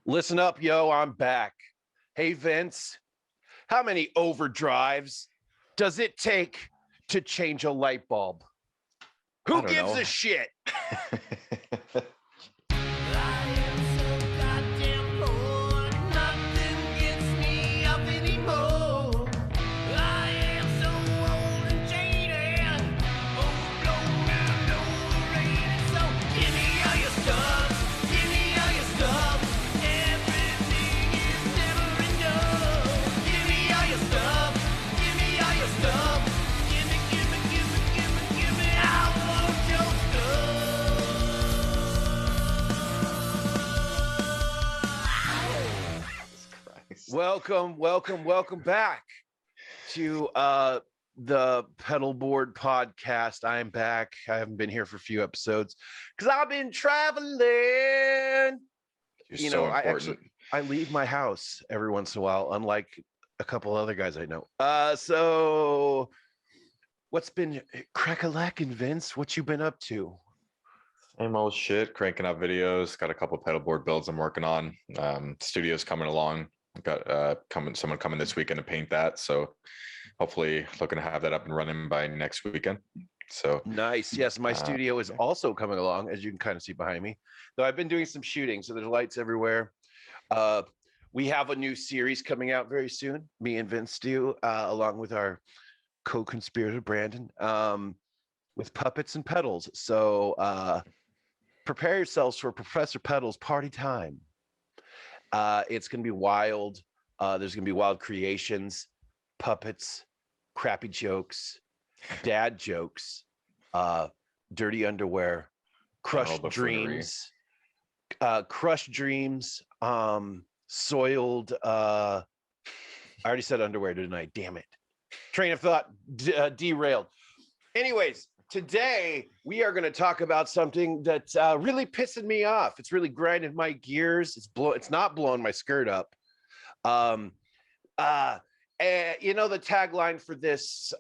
Listen up, yo, I'm back. Hey, Vince, how many overdrives does it take to change a light bulb? I Who don't gives know. a shit? Welcome back to the pedalboard podcast. I'm back. I haven't been here for a few episodes because I've been traveling. You're so important. I leave my house every once in a while, unlike a couple other guys I know. So what's been crack-a-lackin', Vince? What you been up to? Same old shit, cranking out videos. Got a couple pedalboard builds I'm working on. Studio's coming along. Got someone coming this weekend to paint that. So hopefully looking to have that up and running by next weekend. So nice. Yes, my studio is also coming along, as you can kind of see behind me. Though I've been doing some shooting, so there's lights everywhere. We have a new series coming out very soon. Me and Vince do, along with our co-conspirator Brandon, with puppets and pedals. So prepare yourselves for Professor Pedals party time. It's going to be wild. There's going to be wild creations, puppets, crappy jokes, dad jokes, dirty underwear, crushed dreams, soiled. I already said underwear tonight. Damn it. Train of thought derailed. Anyways, today we are going to talk about something that's really pissing me off. It's really grinding my gears. It's not blowing my skirt up. And you know, the tagline for this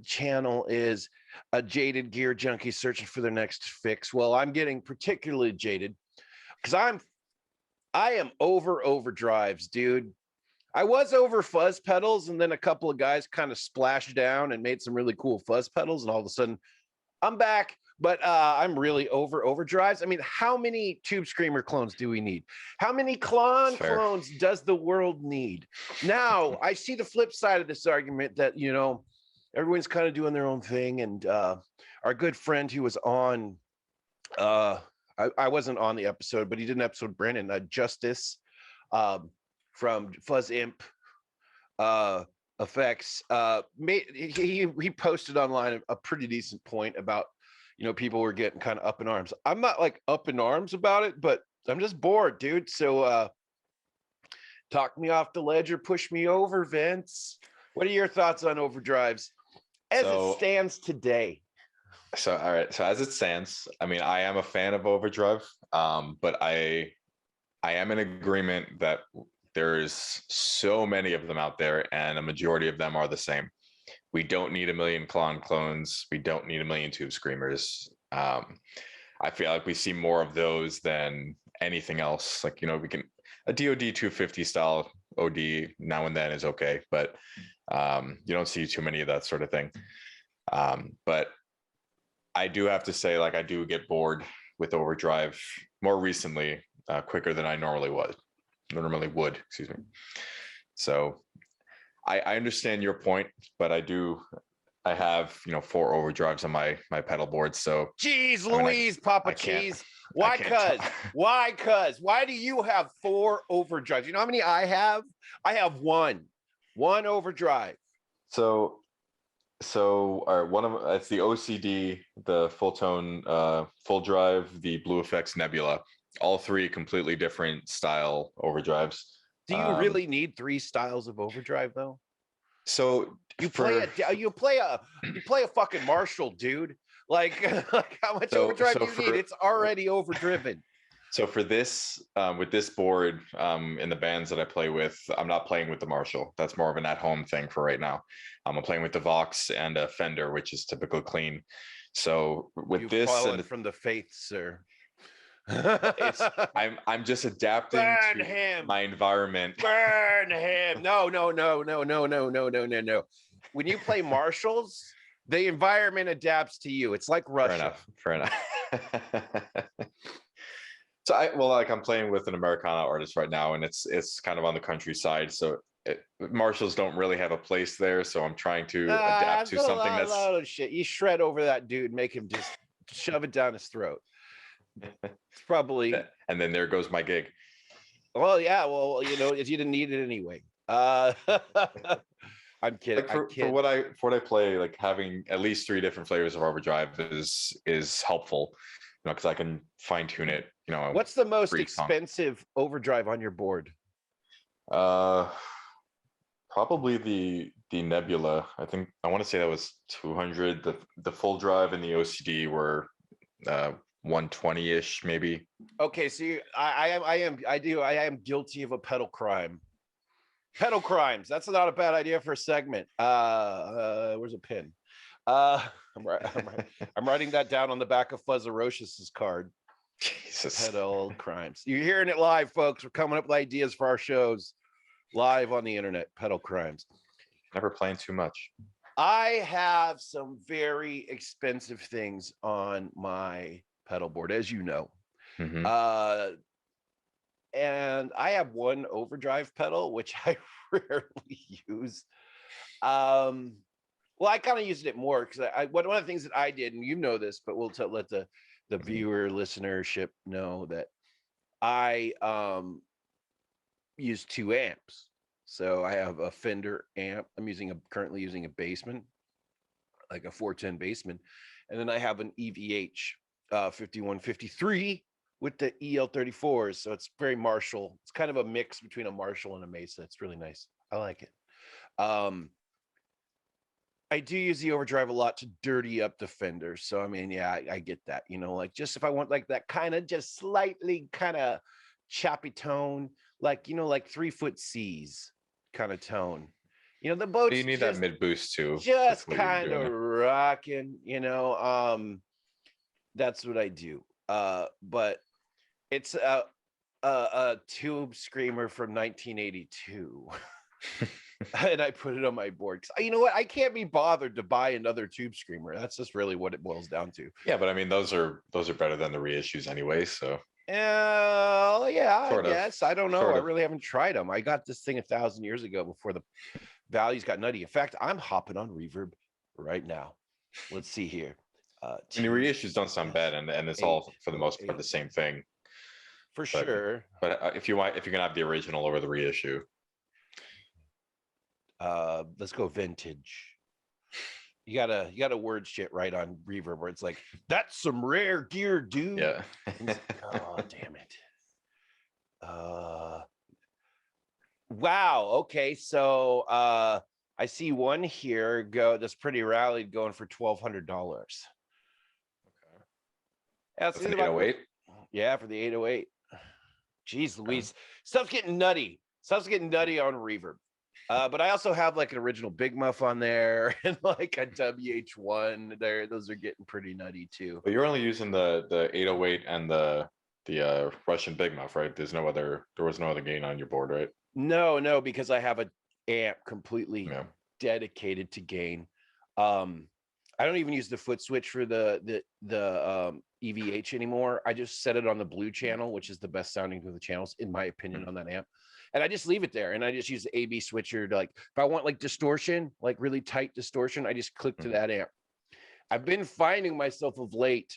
channel is a jaded gear junkie searching for their next fix. Well, I'm getting particularly jaded because I am over overdrives, dude. I was over fuzz pedals, and then a couple of guys kind of splashed down and made some really cool fuzz pedals, and all of a sudden I'm back, but I'm really over overdrives. I mean, how many Tube Screamer clones do we need? How many clones does the world need? Now, I see the flip side of this argument that, you know, everyone's kind of doing their own thing. And our good friend who was on, I wasn't on the episode, but he did an episode, Brandon, Justice from Fuzz Imp Effects, he posted online a pretty decent point about, you know, people were getting kind of up in arms. I'm not like up in arms about it, but I'm just bored, dude. So talk me off the ledge or push me over, Vince. What are your thoughts on overdrives as it stands today? So all right, so as it stands, I mean, I am a fan of overdrive, but I am in agreement that there's so many of them out there, and a majority of them are the same. We don't need a million clones. We don't need a million Tube Screamers. I feel like we see more of those than anything else. Like, you know, a DoD 250 style OD now and then is okay, but you don't see too many of that sort of thing. But I do have to say, like, I do get bored with overdrive more recently, quicker than I normally would. Excuse me. So I understand your point, but I have, you know, 4 overdrives on my pedal board. So Jeez Louise, Papa Cheese. Why do you have 4 overdrives? You know how many I have? I have one overdrive. So one of it's the OCD, the full tone, full drive, the Blue Effects Nebula. All 3 completely different style overdrives. Do you really need 3 styles of overdrive though? So you play a fucking Marshall, dude. Like how much overdrive do you need? It's already overdriven. So for this, with this board, in the bands that I play with, I'm not playing with the Marshall. That's more of an at-home thing for right now. I'm playing with the Vox and a Fender, which is typically clean. So with You've this, fallen from the faith, sir. I'm just adapting Burn to him. my environment. Burn him. No. When you play Marshalls, the environment adapts to you. It's like Russia. Fair enough. So I'm playing with an Americana artist right now, and it's kind of on the countryside, so Marshalls don't really have a place there. So I'm trying to adapt to something that's shit. You shred over that dude, make him just shove it down his throat. It's probably. And then there goes my gig. Well, yeah. Well, you didn't need it anyway. I'm kidding. For what I play, like having at least 3 different flavors of Overdrive is helpful, because I can fine tune it. What's the most expensive Overdrive on your board? Probably the Nebula. I want to say that was 200. The full drive and the OCD were 120-ish maybe. Okay, so I am guilty of a pedal crime. Pedal crimes. That's not a bad idea for a segment. Where's a pin? I'm writing that down on the back of Fuzz card. Jesus. Pedal crimes. You're hearing it live, folks. We're coming up with ideas for our shows live on the internet. Pedal crimes. Never playing too much. I have some very expensive things on my pedal board, as you know. Mm-hmm. And I have one Overdrive pedal, which I rarely use. Well, I kind of used it more because one of the things that I did, and you know this, but we'll let the viewer listenership know that I use 2 amps. So I have a Fender amp. I'm currently using a Bassman, like a 410 Bassman, and then I have an EVH 5153 with the EL34s. So it's very Marshall. It's kind of a mix between a Marshall and a Mesa. It's really nice. I like it. I do use the Overdrive a lot to dirty up the Fender. So, I mean, yeah, I get that, like just if I want like that kind of just slightly kind of choppy tone, like, like 3-foot C's kind of tone, the boat. You need that mid boost too. Just kind of rocking, that's what I do. But it's a tube screamer from 1982. And I put it on my board because you know what, I can't be bothered to buy another tube screamer. That's just really what it boils down to. Yeah, but I mean those are better than the reissues anyway. So yeah, I guess. I don't know. I really haven't tried them. I got this thing 1,000 years ago before the values got nutty. In fact, I'm hopping on Reverb right now. Let's see here. And the reissues don't sound bad, and it's all for the most part the same thing. Sure. But if you're gonna have the original over the reissue. Let's go vintage. You gotta word shit right on Reverb where it's like, that's some rare gear, dude. Yeah. Oh, damn it. Wow. Okay. So I see one here that's pretty rallied going for $1,200. Okay. That's an 808. Yeah, for the 808. Jeez Louise. Stuff's getting nutty. On Reverb. But I also have like an original Big Muff on there and like a WH1 there. Those are getting pretty nutty too. But you're only using the 808 and the Russian Big Muff, right? There was no other gain on your board, right? No, because I have an amp completely dedicated to gain. I don't even use the foot switch for the EVH anymore. I just set it on the blue channel, which is the best sounding of the channels, in my opinion, on that amp. And I just leave it there. And I just use the AB switcher to, like, if I want like distortion, like really tight distortion, I just click to that amp. I've been finding myself of late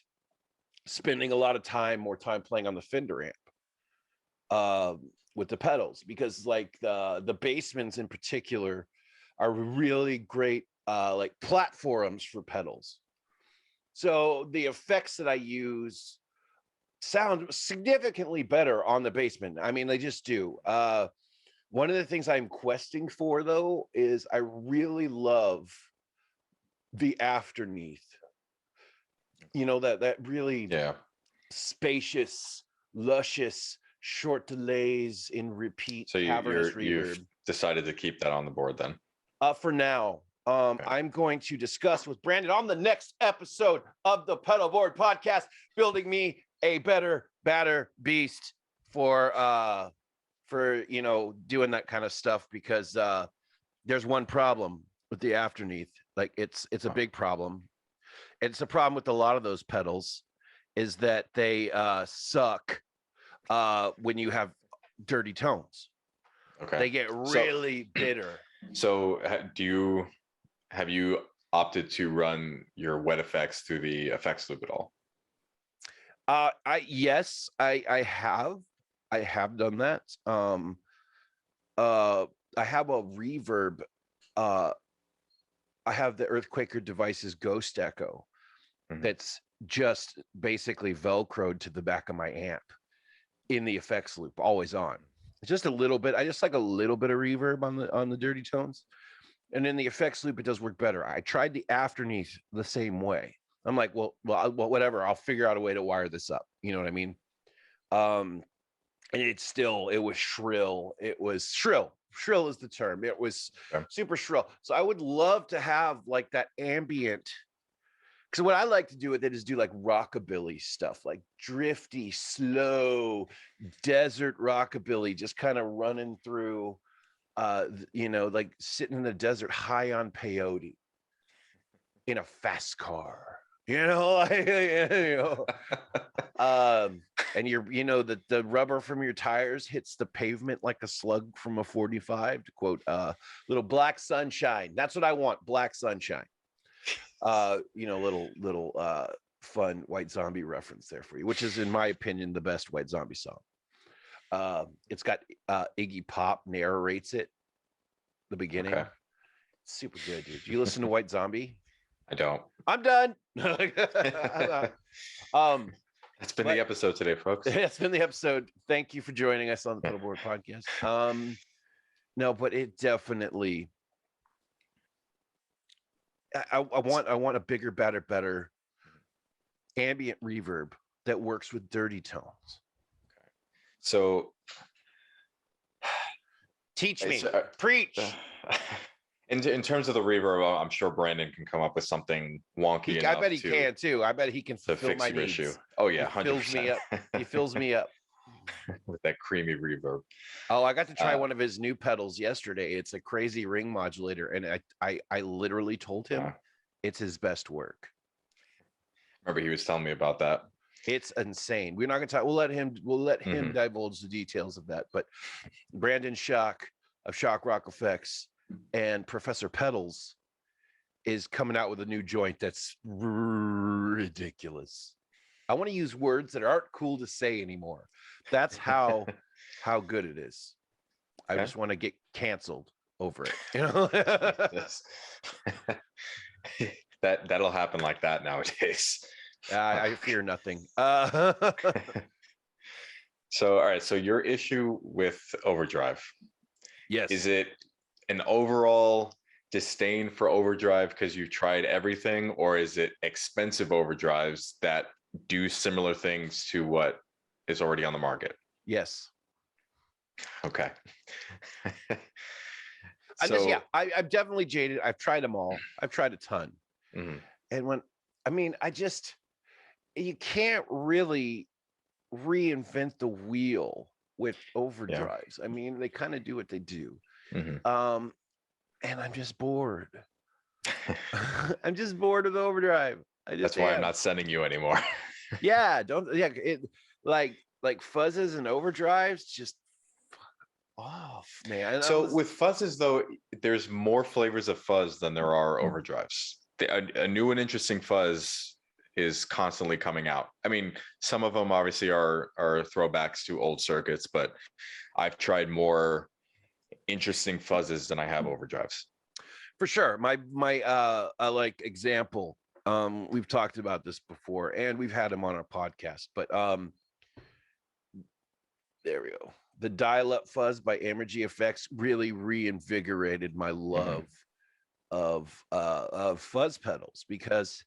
spending a lot of more time playing on the Fender amp with the pedals, because like the Bassmans in particular are really great like platforms for pedals. So the effects that I use sound significantly better on the Bassman. I mean, they just do. One of the things I'm questing for, though, is I really love the afterneath. That really spacious, luscious, short delays in repeat. So you've decided to keep that on the board then? For now. Okay. I'm going to discuss with Brandon on the next episode of the Pedalboard Podcast, building me a better batter beast for doing that kind of stuff, because there's one problem with the afterneath. Like it's a big problem. It's a problem with a lot of those pedals, is that they suck when you have dirty tones. Okay. They get really bitter. So have you opted to run your wet effects through the effects loop at all? I have done that. I have a reverb. I have the Earthquaker Devices Ghost Echo that's just basically velcroed to the back of my amp in the effects loop, always on. Just a little bit. I just like a little bit of reverb on the dirty tones, and in the effects loop it does work better. I tried the afterneath the same way. I'm like, well, whatever. I'll figure out a way to wire this up. You know what I mean? And it was shrill. It was shrill. Shrill is the term. It was super shrill. So I would love to have like that ambient. Because what I like to do with it is do like rockabilly stuff, like drifty, slow, desert rockabilly, just kind of running through, like sitting in the desert high on peyote in a fast car. And the rubber from your tires hits the pavement like a slug from a 45, to quote little Black Sunshine. That's what I want, Black Sunshine. Little fun White Zombie reference there for you, which is in my opinion the best White Zombie song. It's got Iggy Pop narrates it, the beginning. Okay. Super good, dude. Do you listen to White Zombie? I don't. I'm done. That's been the episode today, folks. That's been the episode. Thank you for joining us on the Pedalboard podcast. No, but it definitely. I want a bigger, better ambient reverb that works with dirty tones. Okay. So, teach me, preach. In terms of the reverb, I'm sure Brandon can come up with something wonky. I bet he can too. I bet he can fulfill my needs. Issue. Oh yeah, 100%. He fills me up. He fills me up with that creamy reverb. Oh, I got to try one of his new pedals yesterday. It's a crazy ring modulator, and I literally told him it's his best work. Remember, he was telling me about that. It's insane. We're not going to talk. We'll let him divulge the details of that. But Brandon Schock of Shock Rock Effects and Professor Pedals is coming out with a new joint that's ridiculous. I want to use words that aren't cool to say anymore. That's how good it is. I just want to get canceled over it. That'll happen like that nowadays. I fear nothing. So, all right. So your issue with Overdrive. Yes. Is it an overall disdain for Overdrive because you've tried everything, or is it expensive Overdrives that do similar things to what is already on the market? Yes. Okay. I'm definitely jaded. I've tried them all. I've tried a ton. Mm-hmm. And you can't really reinvent the wheel with Overdrives. I mean, they kind of do what they do. Mm-hmm. And I'm just bored. I'm just bored with Overdrive. That's why I'm not sending you anymore. Like Fuzzes and Overdrives, just fuck off, man. So with Fuzzes though, there's more flavors of Fuzz than there are Overdrives. A new and interesting Fuzz is constantly coming out. I mean, some of them obviously are throwbacks to old circuits, but I've tried more interesting Fuzzes than I have Overdrives. For sure. My like example, we've talked about this before and we've had him on our podcast, but there we go. The Dial-Up Fuzz by Emorgy Effects really reinvigorated my love of fuzz pedals, because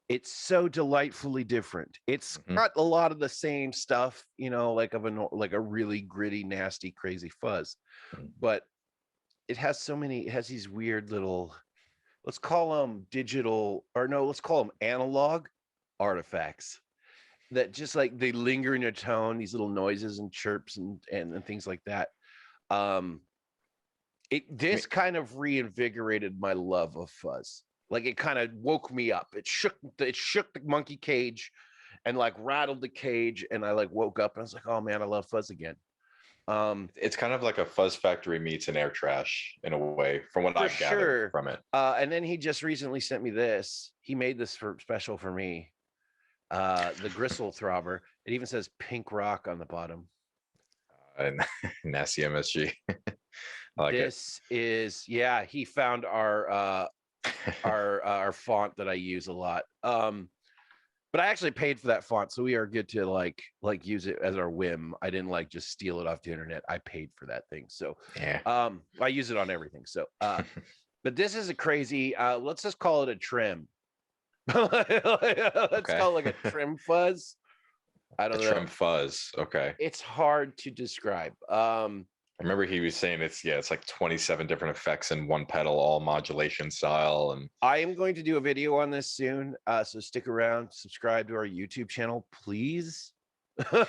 it's so delightfully different. It's got a lot of the same stuff, like a really gritty, nasty, crazy fuzz, but it has these weird little, let's call them analog artifacts. that just like they linger in your tone, these little noises and chirps and things like that. Um, I mean, this kind of reinvigorated my love of fuzz. Like it kind of woke me up. It shook the monkey cage and like rattled the cage, and I like woke up and I was like, oh man, I love fuzz again. it's kind of like a Fuzz Factory meets an air trash in a way, from what For I've gathered sure. from it. And then he just recently sent me this. He made this for special for me. The Gristle Throbber. It even says pink rock on the bottom. And nasty MSG. I like This is he found our font that I use a lot. But I actually paid for that font, so we are good to like use it as our whim. I didn't like just steal it off the internet. I paid for that thing. So it. I use it on everything. So but this is a crazy let's just call it a trim. Let's call it like a trim fuzz. I don't know. Trim fuzz. Okay. It's hard to describe. I remember he was saying it's like 27 different effects in one pedal, all modulation style. And I am going to do a video on this soon. So stick around, subscribe to our YouTube channel, please.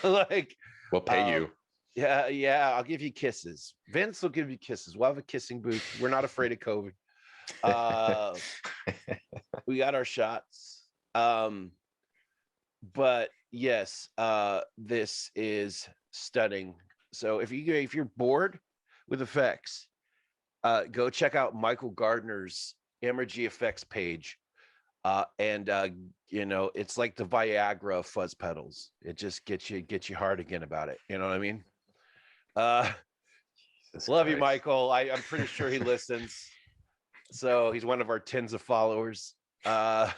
Like we'll pay you. Yeah, I'll give you kisses. Vince will give you kisses. We'll have a kissing booth. We're not afraid of COVID. We got our shots. But yes, this is stunning. So if you're bored with effects, go check out Michael Gardner's Emorgy effects page. And it's like the Viagra of fuzz pedals. It just gets you hard again about it. You know what I mean? Love you, Michael. I'm pretty sure he listens. So he's one of our tens of followers. Actually,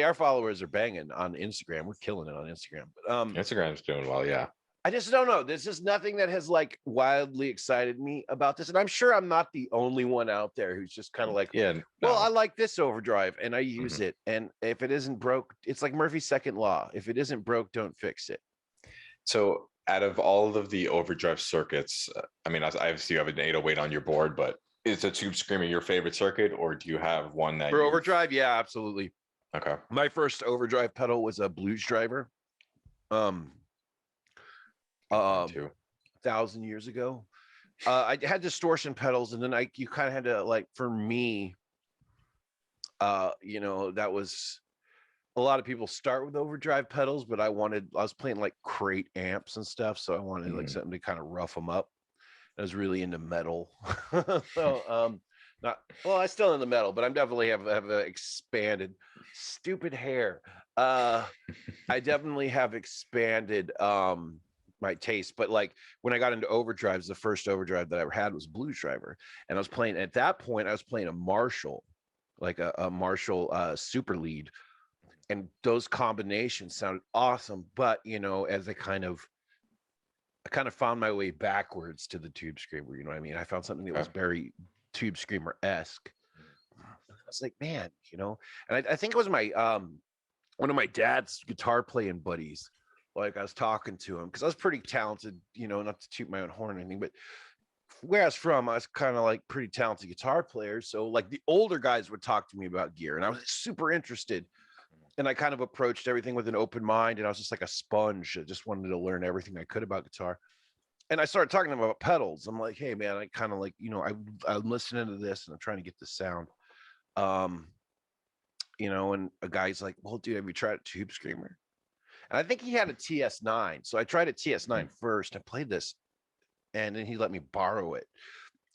our followers are banging on Instagram. We're killing it on Instagram. But Instagram's doing well, yeah. I just don't know. There's just nothing that has like wildly excited me about this. And I'm sure I'm not the only one out there who's just kind of like, I like this overdrive and I use it. And if it isn't broke, it's like Murphy's second law. If it isn't broke, don't fix it. So out of all of the overdrive circuits, I mean, obviously you have an 808 on your board, but is the Tube Screamer your favorite circuit, or do you have one that for overdrive? Yeah, absolutely. Okay. My first overdrive pedal was a Blues Driver. 1,000 years ago. I had distortion pedals, and then you kind of had to like, for me, that was a lot of people start with overdrive pedals, but I was playing like crate amps and stuff, so I wanted like something to kind of rough them up. I was really into metal. So I still in the metal, but I'm definitely have expanded. Stupid hair. I definitely have expanded my taste. But like when I got into overdrives, the first overdrive that I ever had was Blues Driver, and I was playing at that point. I was playing a Marshall, like a Marshall super lead, and those combinations sounded awesome. But as I kind of found my way backwards to the Tube Screamer. You know what I mean? I found something that was very Tube Screamer-esque. I was like, man, and I think it was my one of my dad's guitar playing buddies. Like I was talking to him because I was pretty talented, not to toot my own horn or anything, but where I was from, I was kind of like pretty talented guitar player. So like the older guys would talk to me about gear, and I was super interested. And I kind of approached everything with an open mind, and I was just like a sponge. I just wanted to learn everything I could about guitar. And I started talking to them about pedals. I'm like, hey man, I kind of like, I'm listening to this and I'm trying to get the sound. And a guy's like, well, dude, have you tried a Tube Screamer? And I think he had a TS9. So I tried a TS9 first. I played this, and then he let me borrow it.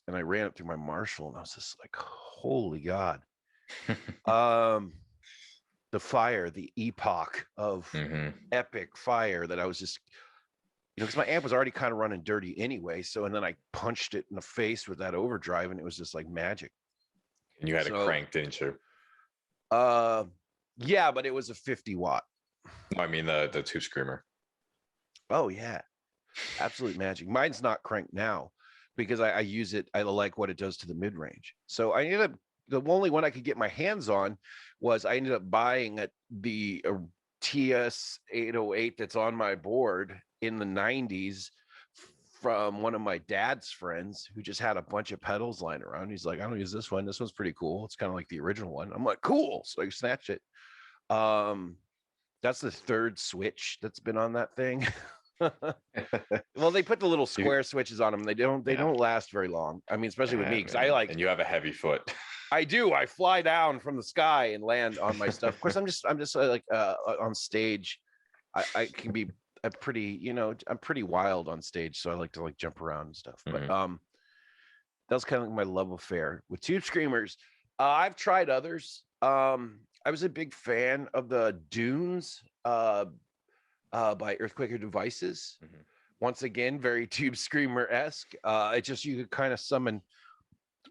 And I ran it through my Marshall, and I was just like, holy God. The fire, the epoch of epic fire that I was just, because my amp was already kind of running dirty anyway. So, and then I punched it in the face with that overdrive, and it was just like magic. And you had it cranked, didn't you? Yeah, but it was a 50 watt. I mean, the Tube Screamer. Oh yeah, absolute magic. Mine's not cranked now because I use it. I like what it does to the mid range. So I ended up, the only one I could get my hands on was I ended up buying the TS 808 that's on my board in the 90s from one of my dad's friends who just had a bunch of pedals lying around. He's like, I don't use this one. This one's pretty cool. It's kind of like the original one. I'm like, cool. So I snatched it. That's the third switch that's been on that thing. Well, they put the little square switches on them. They don't last very long. I mean, especially with me, because and you have a heavy foot. I do. I fly down from the sky and land on my stuff. Of course, I'm just like on stage. I can be a pretty, I'm pretty wild on stage, so I like to like jump around and stuff. But that was kind of like my love affair with tube screamers. I've tried others. I was a big fan of the Dunes by Earthquaker Devices. Once again, very tube screamer-esque. It just, you could kind of summon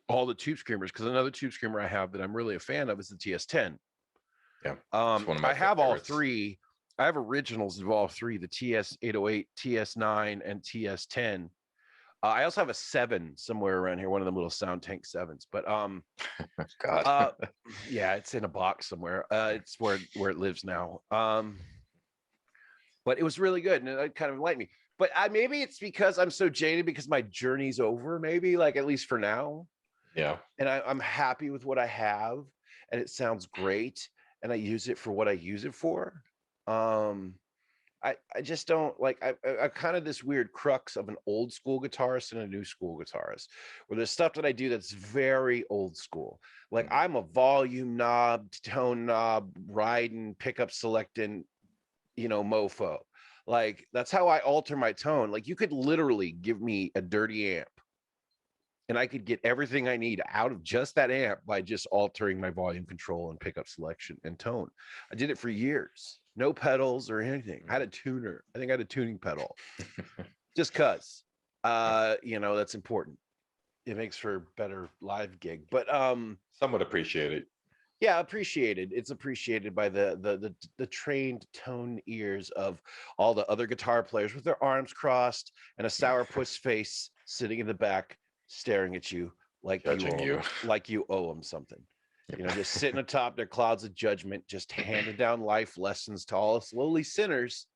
all the tube screamers, because another tube screamer I have that I'm really a fan of is the TS10. Yeah, it's one of my I have favorites. all three. I have originals of all three: the TS808, TS9, and TS10. I also have a 7 somewhere around here, one of them little Sound Tank 7s. But God, yeah, it's in a box somewhere. It's where it lives now. But it was really good, and it kind of enlightened me. But maybe it's because I'm so jaded, because my journey's over, maybe, like, at least for now. Yeah. And I'm happy with what I have, and it sounds great, and I use it for what I use it for. I just don't like, I kind of this weird crux of an old school guitarist and a new school guitarist, where there's stuff that I do that's very old school. Like, I'm a volume knob, tone knob, riding, pickup selecting, mofo. Like, that's how I alter my tone. Like, you could literally give me a dirty amp and I could get everything I need out of just that amp by just altering my volume control and pickup selection and tone. I did it for years. No pedals or anything. I had a tuner. I think I had a tuning pedal. Just cuz. That's important. It makes for a better live gig. But some would appreciate it. Yeah, appreciated. It's appreciated by the trained tone ears of all the other guitar players with their arms crossed and a sourpuss face sitting in the back, staring at you like you owe them something. Just sitting atop their clouds of judgment, just handing down life lessons to all us lowly sinners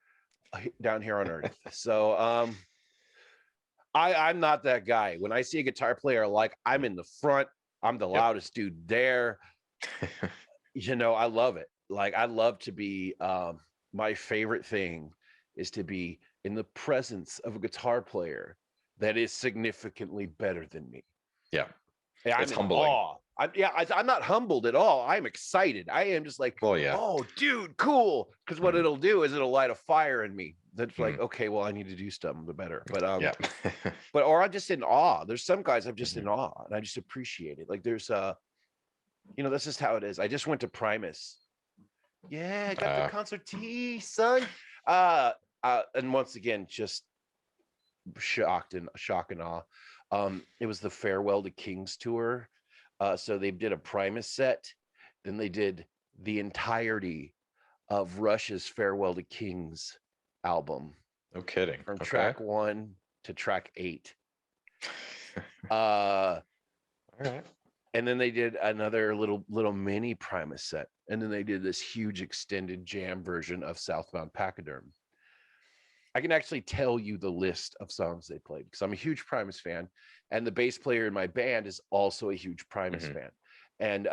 down here on earth. So I'm not that guy. When I see a guitar player, like, I'm in the front, I'm the loudest dude there. I love it. Like, I love to be my favorite thing is to be in the presence of a guitar player that is significantly better than me. Yeah. I'm in awe. I'm not humbled at all. I'm excited. I am just like, oh, dude, cool. Because what it'll do is it'll light a fire in me. That's like, okay, well, I need to do something better. But or I'm just in awe. There's some guys I'm just in awe, and I just appreciate it. Like, there's that's just how it is. I just went to Primus. Yeah, I got the concert tee, son. And once again, just shock and awe. It was the Farewell to Kings tour. So they did a Primus set, then they did the entirety of Rush's Farewell to Kings album. No kidding. From track 1 to track 8. All right. And then they did another little mini Primus set, and then they did this huge extended jam version of Southbound Pachyderm. I can actually tell you the list of songs they played, because I'm a huge Primus fan, and the bass player in my band is also a huge Primus fan. And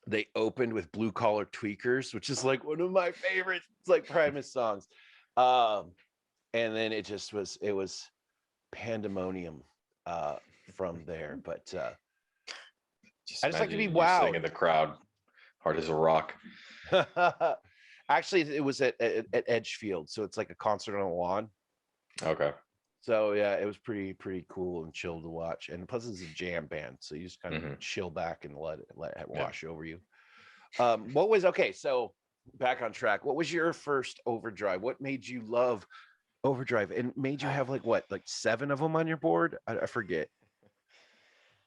they opened with Blue Collar Tweakers, which is like one of my favorites. It's like Primus songs. And then it was pandemonium from there. But I just like to be wowed. Sitting in the crowd, hard as a rock. Actually, it was at Edgefield, so it's like a concert on a lawn. Okay. So yeah, it was pretty cool and chill to watch. And plus, it's a jam band, so you just kind of chill back and let it wash over you. So back on track. What was your first Overdrive? What made you love Overdrive and made you have like 7 of them on your board? I forget.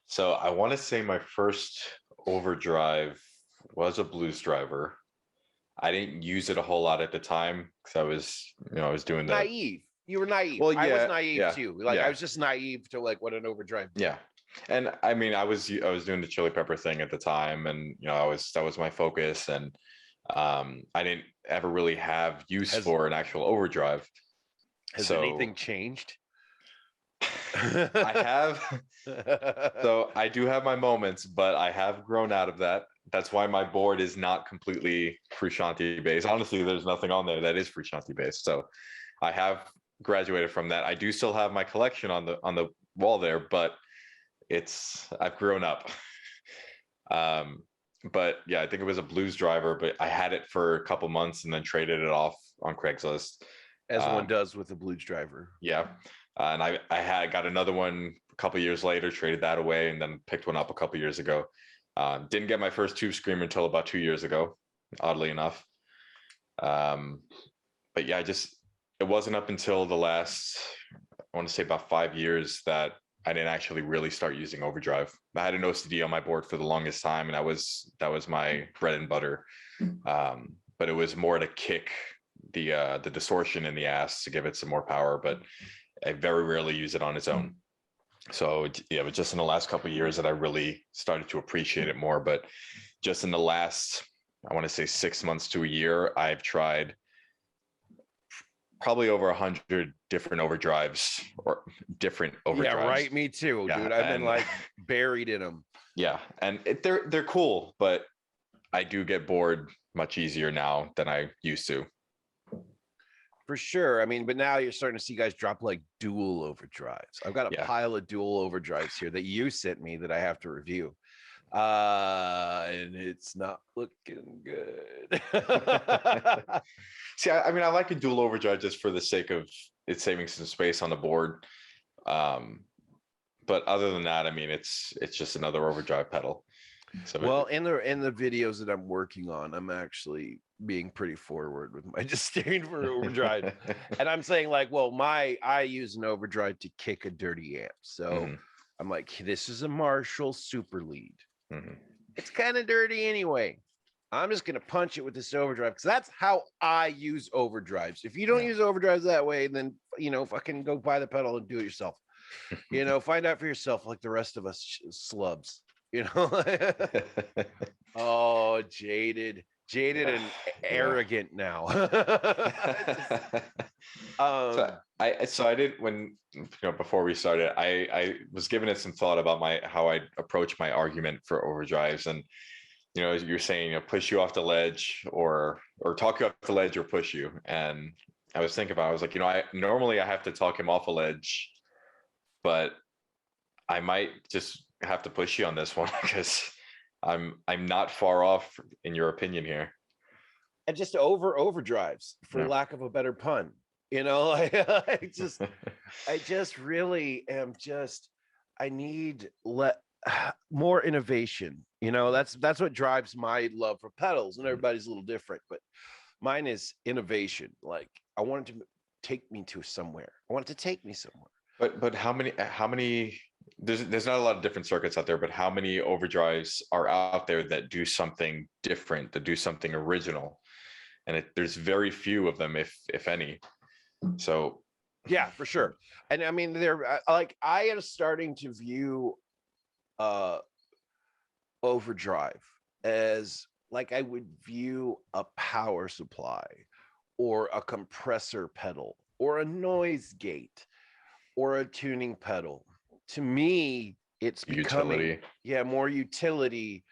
So I want to say my first Overdrive was a Blues Driver. I didn't use it a whole lot at the time because I was doing the naive. You were naive. Well, I was naive too. I was just naive to like what an Overdrive did. Yeah. And I mean, I was doing the Chili Pepper thing at the time, and that was my focus, and I didn't ever really have use for an actual Overdrive. Has anything changed? I have. So I do have my moments, but I have grown out of that. That's why my board is not completely Frusciante based. Honestly, there's nothing on there that is Frusciante based. So I have graduated from that. I do still have my collection on the wall there, but I've grown up. But yeah, I think it was a Blues driver, but I had it for a couple months and then traded it off on Craigslist. As one does with a Blues driver. Yeah. And I had got another one a couple years later, traded that away, and then picked one up a couple years ago. Didn't get my first tube screamer until about 2 years ago, oddly enough. But yeah, it wasn't up until the last, I want to say about 5 years, that I didn't actually really start using Overdrive. I had an OCD on my board for the longest time, and that was my bread and butter. But it was more to kick the distortion in the ass to give it some more power, but I very rarely use it on its own. So yeah, but just in the last couple of years that I really started to appreciate it more. But just in the last, I want to say 6 months to a year, I've tried probably over 100 different overdrives or different overdrives. Yeah, right. Me too, Yeah, dude. I've been like buried in them. Yeah, and they're cool, but I do get bored much easier now than I used to. For sure. I mean, but now you're starting to see guys drop like dual overdrives. I've got a pile of dual overdrives here that you sent me that I have to review. And it's not looking good. See, I mean, I like a dual overdrive just for the sake of it saving some space on the board. But other than that, I mean, it's just another overdrive pedal. So well, in the videos that I'm working on, I'm actually being pretty forward with my disdain for overdrive. And I'm saying like, well, I use an overdrive to kick a dirty amp. So I'm like, this is a Marshall super lead. It's kind of dirty anyway. I'm just going to punch it with this overdrive because that's how I use overdrives. If you don't use overdrives that way, then, fucking go buy the pedal and do it yourself. Find out for yourself like the rest of us slubs. Oh, jaded and arrogant now. So I did, when before we started, I was giving it some thought about how I approach my argument for overdrives, and you're saying push you off the ledge or talk you off the ledge or push you, and I was thinking about, I was like, I normally have to talk him off a ledge, but I might just have to push you on this one because I'm not far off in your opinion here. And just overdrives, for lack of a better pun. I just really am I need more innovation. That's what drives my love for pedals, and everybody's a little different, but mine is innovation. Like, I want it to take me to somewhere. I want it to take me somewhere. But how many there's not a lot of different circuits out there, but how many overdrives are out there that do something different, that do something original? And there's very few of them, if any. So yeah, for sure. And I mean, they're like, I am starting to view overdrive as like I would view a power supply or a compressor pedal or a noise gate or a tuning pedal. To me, it's becoming more utility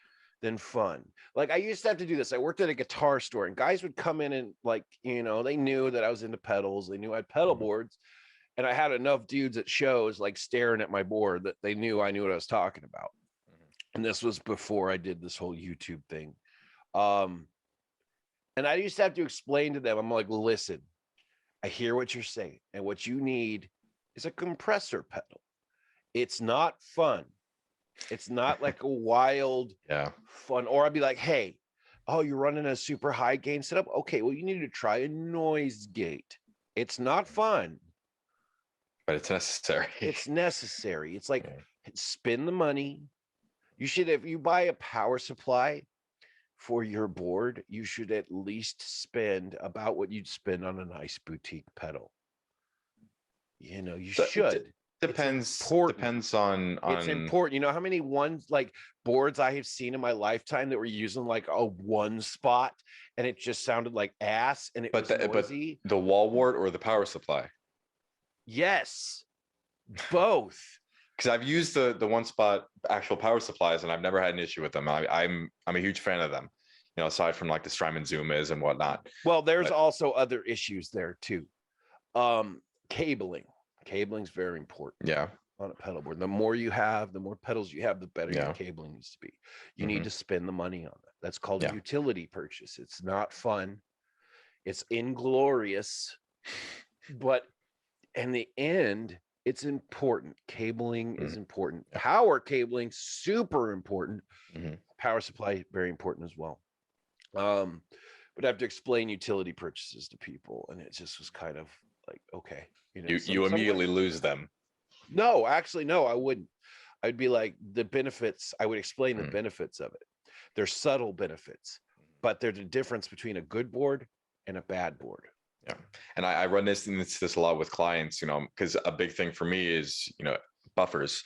than fun. Like, I used to have to do this. I worked at a guitar store, and guys would come in and like, they knew that I was into pedals. They knew I had pedal boards, and I had enough dudes at shows like staring at my board that they knew I knew what I was talking about. And this was before I did this whole YouTube thing. And I used to have to explain to them, I'm like, listen, I hear what you're saying, and what you need is a compressor pedal. It's not fun. It's not like a wild fun. Or I'd be like, hey, you're running a super high gain setup? Okay, well, you need to try a noise gate. It's not fun, but it's necessary. It's necessary. It's like, spend the money. You should, if you buy a power supply for your board, you should at least spend about what you'd spend on a nice boutique pedal. You should. Depends on it's important. You know how many boards I have seen in my lifetime that were using like a one spot and it just sounded like ass, and it was noisy. But the wall wart or the power supply? Yes. Both. Because I've used the one spot actual power supplies, and I've never had an issue with them. I'm a huge fan of them. You know, aside from like the Strymon Zoom is and whatnot. Well, there's also other issues there too. Cabling. Cabling's very important. Yeah. On a pedal board. The more you have, the more pedals you have, the better Yeah. your cabling needs to be. You need to spend the money on that. That's called Yeah. a utility purchase. It's not fun. It's inglorious, but in the end, it's important. Cabling is important. Yeah. Power cabling, super important. Mhm. Power supply, very important as well. But I have to explain utility purchases to people, and it just was kind of like, okay, you know, You immediately lose them. No, actually, no, I wouldn't. I'd be like the benefits. I would explain the benefits of it. There's subtle benefits, but there's a difference between a good board and a bad board. Yeah. And I run into this a lot with clients, you know, because a big thing for me is, you know, buffers.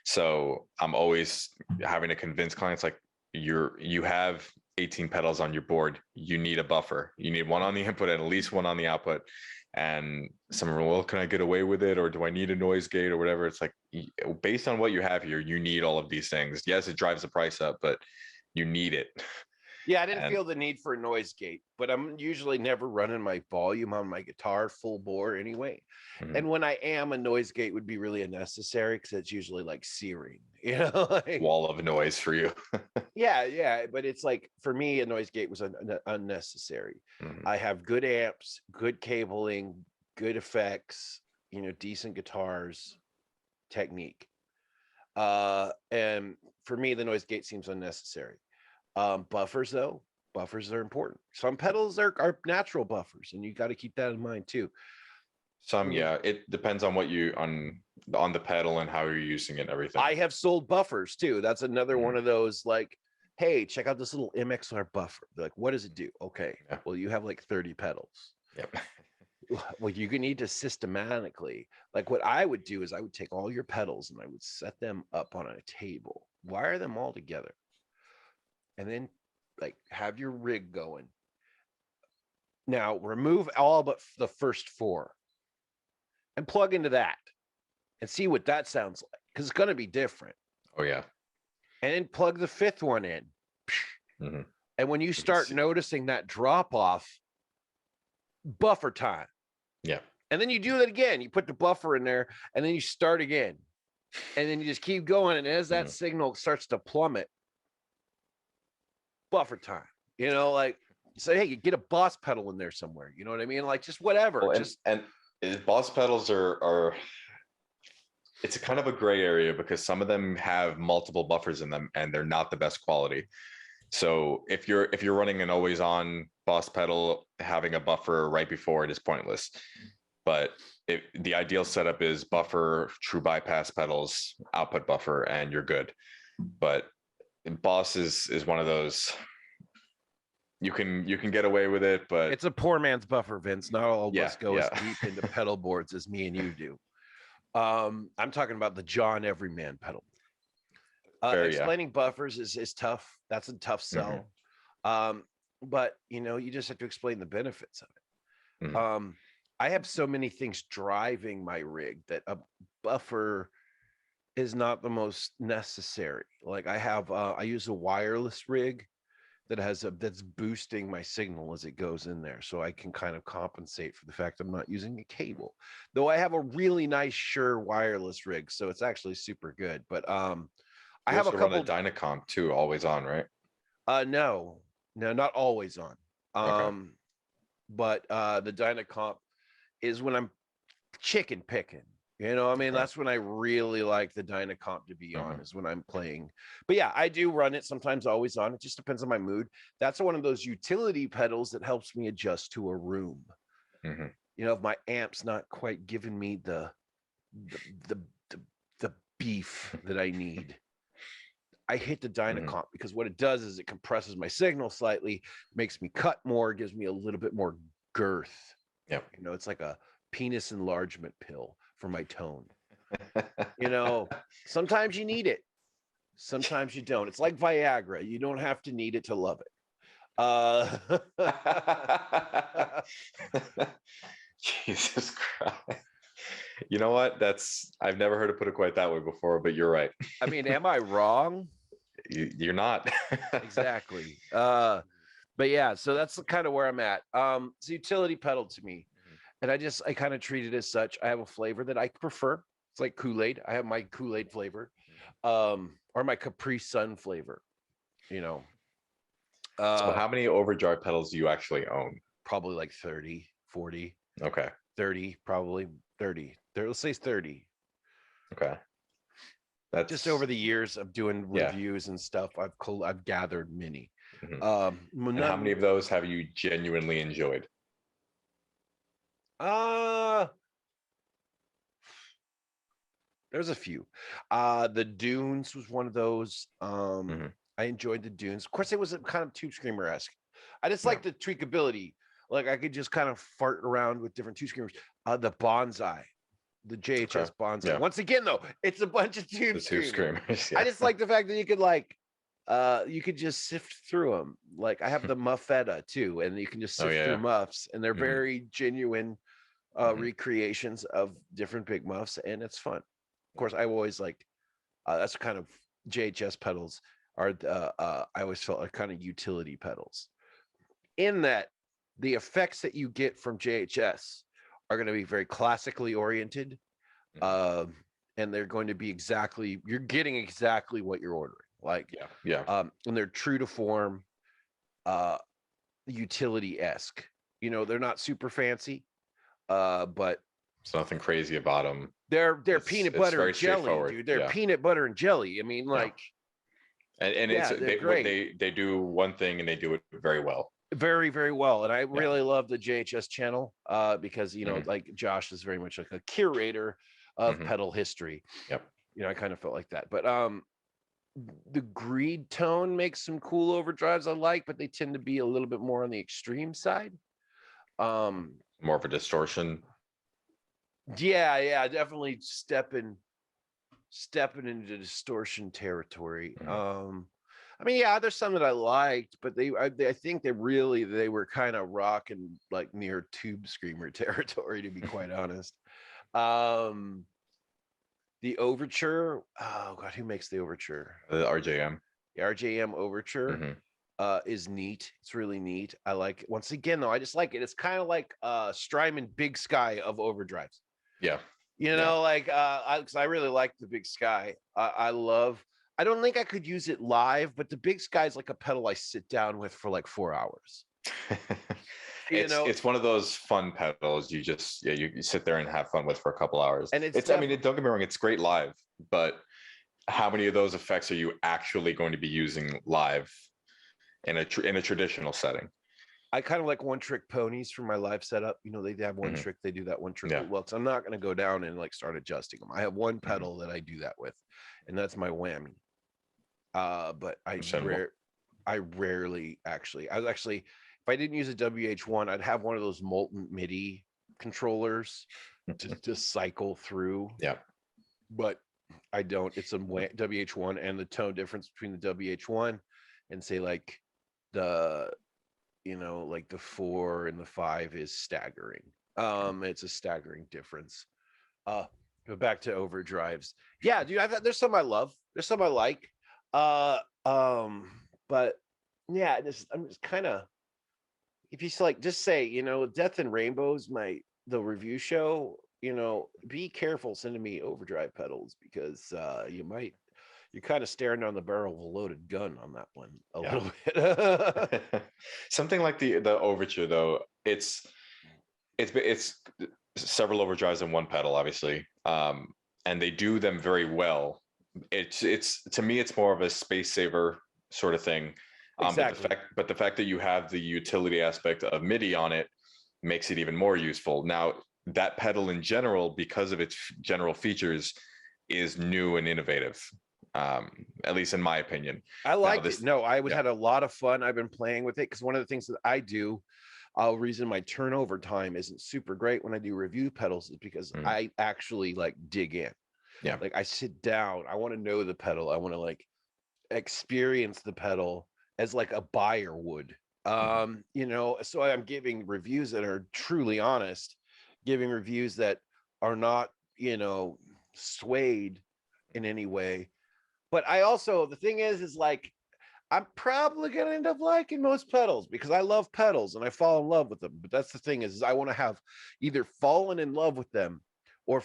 So I'm always having to convince clients like you have 18 pedals on your board. You need a buffer. You need one on the input and at least one on the output. And some are, well, can I get away with it? Or do I need a noise gate or whatever? It's like, based on what you have here, you need all of these things. Yes, it drives the price up, but you need it. Yeah, I didn't feel the need for a noise gate, but I'm usually never running my volume on my guitar full bore anyway. And when I am, a noise gate would be really unnecessary because it's usually like searing, you know, like, wall of noise for you. yeah, but it's like for me, a noise gate was unnecessary. I have good amps, good cabling, good effects, you know, decent guitars, technique. And for me, the noise gate seems unnecessary. Buffers though, buffers are important. Some pedals are natural buffers, and you got to keep that in mind too. Some, yeah, it depends on what you on the pedal and how you're using it and everything. I have sold buffers too. That's another one of those like, hey, check out this little MXR buffer. They're like, what does it do? Okay, well, you have like 30 pedals. Yep. Well, you need to systematically, like what I would do is I would take all your pedals and I would set them up on a table, wire them all together, and then like have your rig going. Now remove all but the first 4 and plug into that and see what that sounds like, because it's going to be different. Oh yeah. And then plug the 5th one in. And when you start noticing that drop off, buffer time. Yeah. And then you do that again. You put the buffer in there and then you start again. And then you just keep going. And as that signal starts to plummet, buffer time, you know, like say, hey, you get a Boss pedal in there somewhere. You know what I mean? Like just whatever. Well, and Boss pedals are it's a kind of a gray area because some of them have multiple buffers in them and they're not the best quality. So if you're running an always on Boss pedal, having a buffer right before it is pointless. But the ideal setup is buffer, true bypass pedals, output buffer, and you're good. But Boss is one of those, you can get away with it, but it's a poor man's buffer, Vince. Not all of us go as deep into pedal boards as me and you do. I'm talking about the John Everyman pedal. Explaining buffers is tough. That's a tough sell. But you know, you just have to explain the benefits of it. I have so many things driving my rig that a buffer is not the most necessary. Like I have, I use a wireless rig that that's boosting my signal as it goes in there, so I can kind of compensate for the fact I'm not using a cable. Though I have a really nice Shure wireless rig, so it's actually super good. But I have a couple. Run a Dynacomp too, always on, right? No, not always on. But the Dynacomp is when I'm chicken picking. You know, I mean, that's when I really like the Dynacomp to be on, is when I'm playing. But yeah, I do run it sometimes, always on. It just depends on my mood. That's one of those utility pedals that helps me adjust to a room. You know, if my amp's not quite giving me the beef that I need, I hit the Dynacomp because what it does is it compresses my signal slightly, makes me cut more, gives me a little bit more girth. Yeah, you know, it's like a penis enlargement pill for my tone. You know, sometimes you need it, sometimes you don't. It's like Viagra. You don't have to need it to love it. Jesus Christ. You know what? I've never heard it put it quite that way before, but you're right. I mean, am I wrong? You're not. Exactly. But yeah, so that's kind of where I'm at. It's a utility pedal to me. And I kind of treat it as such. I have a flavor that I prefer. It's like Kool-Aid. I have my Kool-Aid flavor, or my Capri Sun flavor, you know. So how many Overdrive pedals do you actually own? Probably like 30, 40, Okay. 30, probably 30. There, let's say 30. Okay. That's Just over the years of doing reviews and stuff, I've gathered many. And how many of those have you genuinely enjoyed? There's a few. The Dunes was one of those. I enjoyed the Dunes. Of course, it was kind of Tube Screamer-esque. I just like the tweakability. Like I could just kind of fart around with different Tube Screamers. The Bonsai, the JHS Bonsai. Yeah. Once again, though, it's a bunch of Tube Screamers. Yeah. I just like the fact that you could just sift through them. Like I have the Muffetta too, and you can just sift through muffs, and they're very genuine recreations of different big muffs, and it's fun. Of course, I always liked that's kind of JHS pedals are I always felt like kind of utility pedals, in that the effects that you get from JHS are going to be very classically oriented, and they're going to be you're getting exactly what you're ordering. Like and they're true to form, utility-esque. You know, they're not super fancy, but it's nothing crazy about them. They're peanut butter and jelly, dude. They're peanut butter and jelly. I mean, like, and it's they do one thing and they do it very well. Very, very well. And I really love the JHS channel because, you know, like Josh is very much like a curator of pedal history. Yep. You know, I kind of felt like that. But the greed tone makes some cool overdrives I like, but they tend to be a little bit more on the extreme side. More of a distortion. Yeah, definitely stepping into distortion territory. I mean, there's some that I liked, but I think they were kind of rocking like near Tube Screamer territory, to be quite honest. The Overture, oh god, who makes the Overture? The RJM. The RJM Overture is neat. It's really neat. I like it. Once again, though, I just like it. It's kind of like Strymon Big Sky of Overdrives. Yeah. You know, like I really like the Big Sky. I don't think I could use it live, but the Big Sky is like a pedal I sit down with for like 4 hours. It's one of those fun pedals you just you sit there and have fun with for a couple hours. And I mean, don't get me wrong, it's great live, but how many of those effects are you actually going to be using live in a traditional setting? I kind of like one trick ponies for my live setup. You know, they have one trick, they do that one trick. Well, I'm not going to go down and like start adjusting them. I have one pedal that I do that with, and that's my whammy. But I rarely actually, if I didn't use a WH1, I'd have one of those molten MIDI controllers to just cycle through. Yeah. But I don't. It's a WH1, and the tone difference between the WH1 and say like the 4 and the 5 is staggering. It's a staggering difference. But back to Overdrives. Yeah, dude, there's some I love. There's some I like. But yeah, I'm just kind of, if you just say, you know, Death and Rainbows, the review show, you know, be careful sending me Overdrive pedals, because you're kind of staring down the barrel of a loaded gun on that one a little bit. Something like the Overture, though, it's several overdrives in one pedal, obviously, and they do them very well. It's to me, it's more of a space saver sort of thing. Exactly. But the fact that you have the utility aspect of MIDI on it makes it even more useful. Now, that pedal in general, because of its general features, is new and innovative. At least in my opinion. I like it. No, had a lot of fun. I've been playing with it because one of the things that I do, reason my turnover time isn't super great when I do review pedals is because I actually like dig in. Yeah. Like I sit down, I want to know the pedal. I want to like experience the pedal as like a buyer would. You know, so I'm giving reviews that are truly honest, giving reviews that are not swayed in any way. But I also, the thing is like, I'm probably gonna end up liking most pedals because I love pedals and I fall in love with them. But that's the thing is I want to have either fallen in love with them or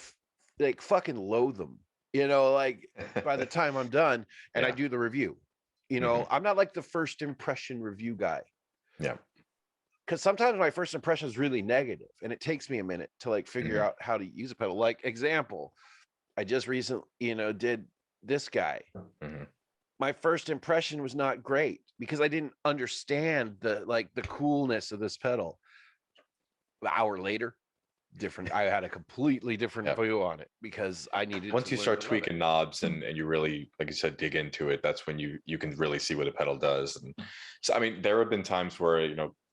like fucking loathe them. Like by the time I'm done and I do the review, I'm not like the first impression review guy. Yeah. Because sometimes my first impression is really negative and it takes me a minute to like figure out how to use a pedal. Like example, I just recently, did this guy. My first impression was not great because I didn't understand the coolness of this pedal. An hour later, different. I had a completely different view on it because I needed. Once you start tweaking knobs and you really, like you said, dig into it, that's when you can really see what a pedal does. And so, I mean, there have been times where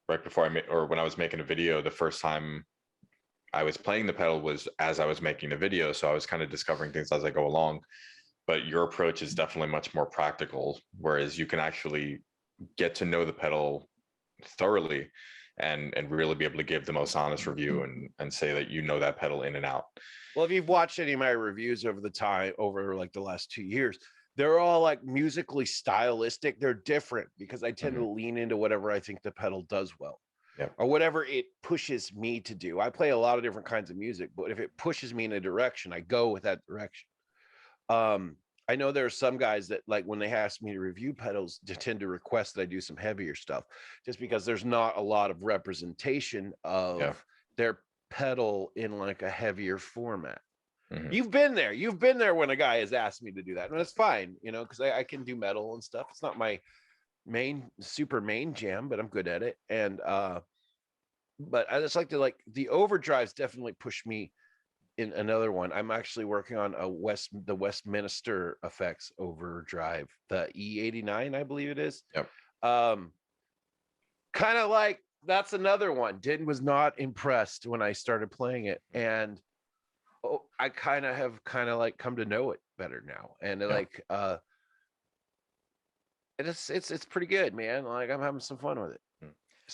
right before when I was making a video, the first time I was playing the pedal was as I was making the video, so I was kind of discovering things as I go along. But your approach is definitely much more practical, whereas you can actually get to know the pedal thoroughly and really be able to give the most honest review and say that that pedal in and out. Well, if you've watched any of my reviews over like the last 2 years, they're all like musically stylistic. They're different because I tend to lean into whatever I think the pedal does well. Or whatever it pushes me to do. I play a lot of different kinds of music, but if it pushes me in a direction, I go with that direction. I know there are some guys that like when they ask me to review pedals, they tend to request that I do some heavier stuff just because there's not a lot of representation of their pedal in like a heavier format. You've been there when a guy has asked me to do that, and that's fine, because I can do metal and stuff. It's not my super main jam, but I'm good at it. And but I just like to the overdrives definitely push me in another one. I'm actually working on the Westminster Effects overdrive, the E89, I believe it is. Kind of like that's another one. Was not impressed when I started playing it, and I kind of come to know it better now, and it's pretty good, man. Like I'm having some fun with it.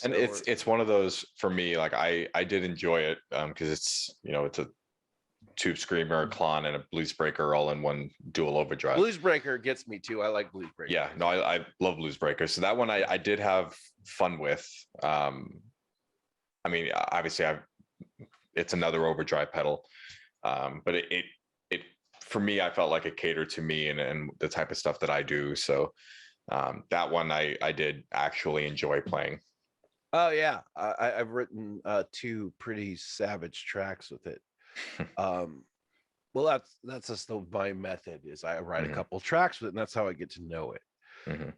And it's one of those for me. Like I did enjoy it because it's it's a Tube Screamer, a Klon, and a Blues Breaker all in one dual overdrive. Blues Breaker gets me too. I like Blues Breaker. Yeah, no, I love Blues Breaker. So that one I did have fun with. I mean, obviously it's another overdrive pedal, but it for me, I felt like it catered to me and the type of stuff that I do. So that one I did actually enjoy playing. Oh yeah, I've written 2 pretty savage tracks with it. Well, that's just my method is I write a couple tracks with it, and that's how I get to know it.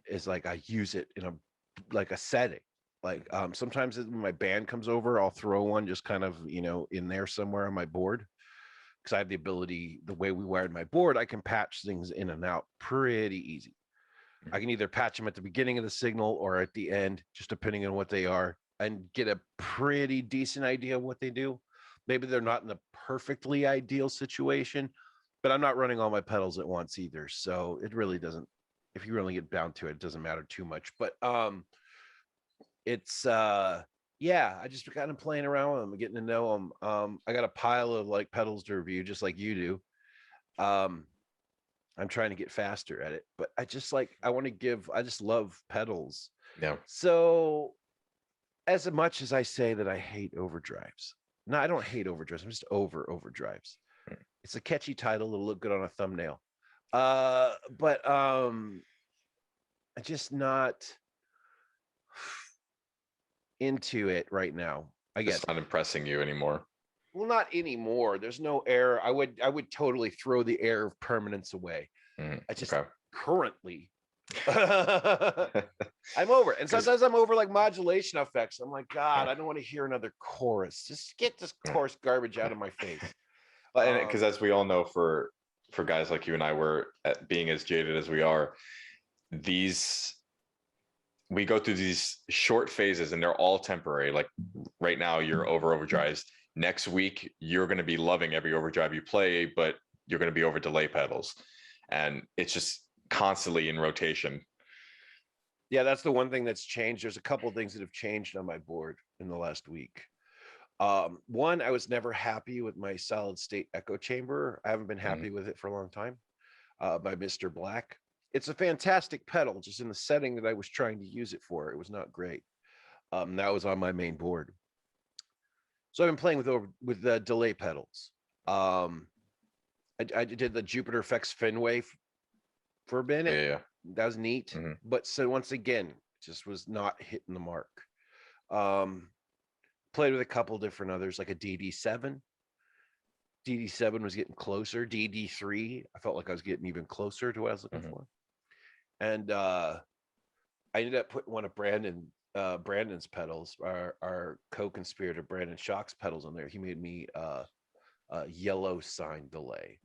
Is like I use it in a setting. Like sometimes when my band comes over, I'll throw one just kind of in there somewhere on my board because I have the ability. The way we wired my board, I can patch things in and out pretty easy. I can either patch them at the beginning of the signal or at the end, just depending on what they are, and get a pretty decent idea of what they do. Maybe they're not in the perfectly ideal situation, but I'm not running all my pedals at once either. So it really doesn't, if you really get down to it, it doesn't matter too much. But it's I just kind of playing around with them, getting to know them. I got a pile of like pedals to review, just like you do. I'm trying to get faster at it, but I just love pedals. Yeah. So as much as I say that I hate overdrives, no, I don't hate overdrives. I'm just over overdrives. It's a catchy title. It'll look good on a thumbnail. But I'm just not into it right now. I guess it's not impressing you anymore. Well, not anymore. There's no air. I would totally throw the air of permanence away. I just currently I'm over it. And sometimes I'm over like modulation effects. I'm like, God, I don't want to hear another chorus. Just get this chorus garbage out of my face. And because as we all know, for guys like you and I, we're being as jaded as we are, we go through these short phases and they're all temporary. Like right now you're over overdrives. Next week, you're going to be loving every overdrive you play, but you're going to be over delay pedals. And it's just constantly in rotation. Yeah, that's the one thing that's changed. There's a couple of things that have changed on my board in the last week. One, I was never happy with my solid state echo chamber. I haven't been Mhm. happy with it for a long time. By Mr. Black. It's a fantastic pedal, just in the setting that I was trying to use it for. It was not great. That was on my main board. So I've been playing with delay pedals. Um, I did the Jupiter Effects Fenway for a minute. Yeah. That was neat. Hmm. But so once again, just was not hitting the mark. Um, Played with a couple different others, like a DD7. DD7 was getting closer. DD3, I felt like I was getting even closer to what I was looking Hmm. for. And I ended up putting one of Brandon's pedals, our co-conspirator Brandon Schock's pedals on there. He made me a yellow sign delay,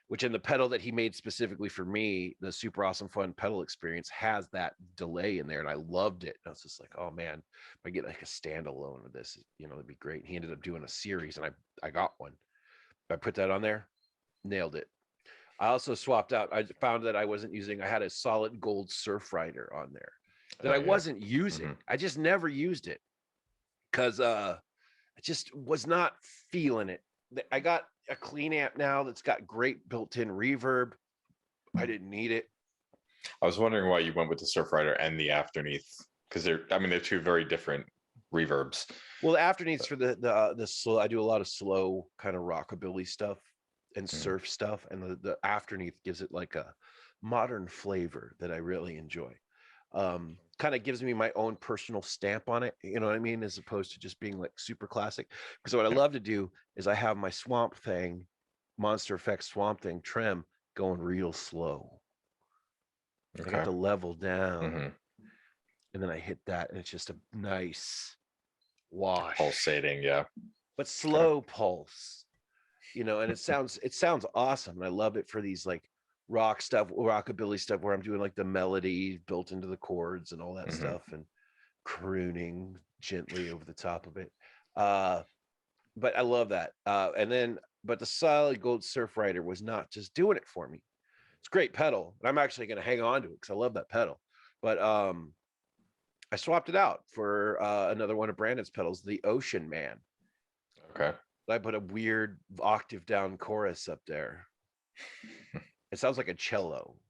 which in the pedal that he made specifically for me, the Super Awesome Fun pedal experience has that delay in there, and I loved it. And I was just like, oh man, if I get like a standalone of this, that'd be great. And he ended up doing a series, and I got one. I put that on there, nailed it. I also swapped out. I found that I wasn't using. I had a solid gold Surf Rider on there that Oh, I yeah. wasn't using. Hmm. I just never used it because I just was not feeling it. I got a clean amp now that's got great built-in reverb. I didn't need it. I was wondering why you went with the Surf Rider and the Afterneath, because they're two very different reverbs. Well, the Afterneath's for the slow. I do a lot of slow kind of rockabilly stuff and surf stuff, and the Afterneath gives it like a modern flavor that I really enjoy. Kind of gives me my own personal stamp on it, you know what I mean, as opposed to just being like super classic. Because what I Yeah. love to do is I have my Swamp Thing, Monster Effects Swamp Thing trim going real slow. I got Okay. the level down, Hmm. and then I hit that, and it's just a nice wash, Pulsating, yeah. but Okay. slow pulse, and it sounds awesome. And I love it for these like rock stuff, rockabilly stuff where I'm doing like the melody built into the chords and all that Hmm. stuff and crooning gently over the top of it. Uh, but I love that. But the solid gold Surf Rider was not just doing it for me. It's a great pedal, and I'm actually going to hang on to it because I love that pedal. But I swapped it out for another one of Brandon's pedals, the Ocean Man. Okay. I put a weird octave down chorus up there. It sounds like a cello.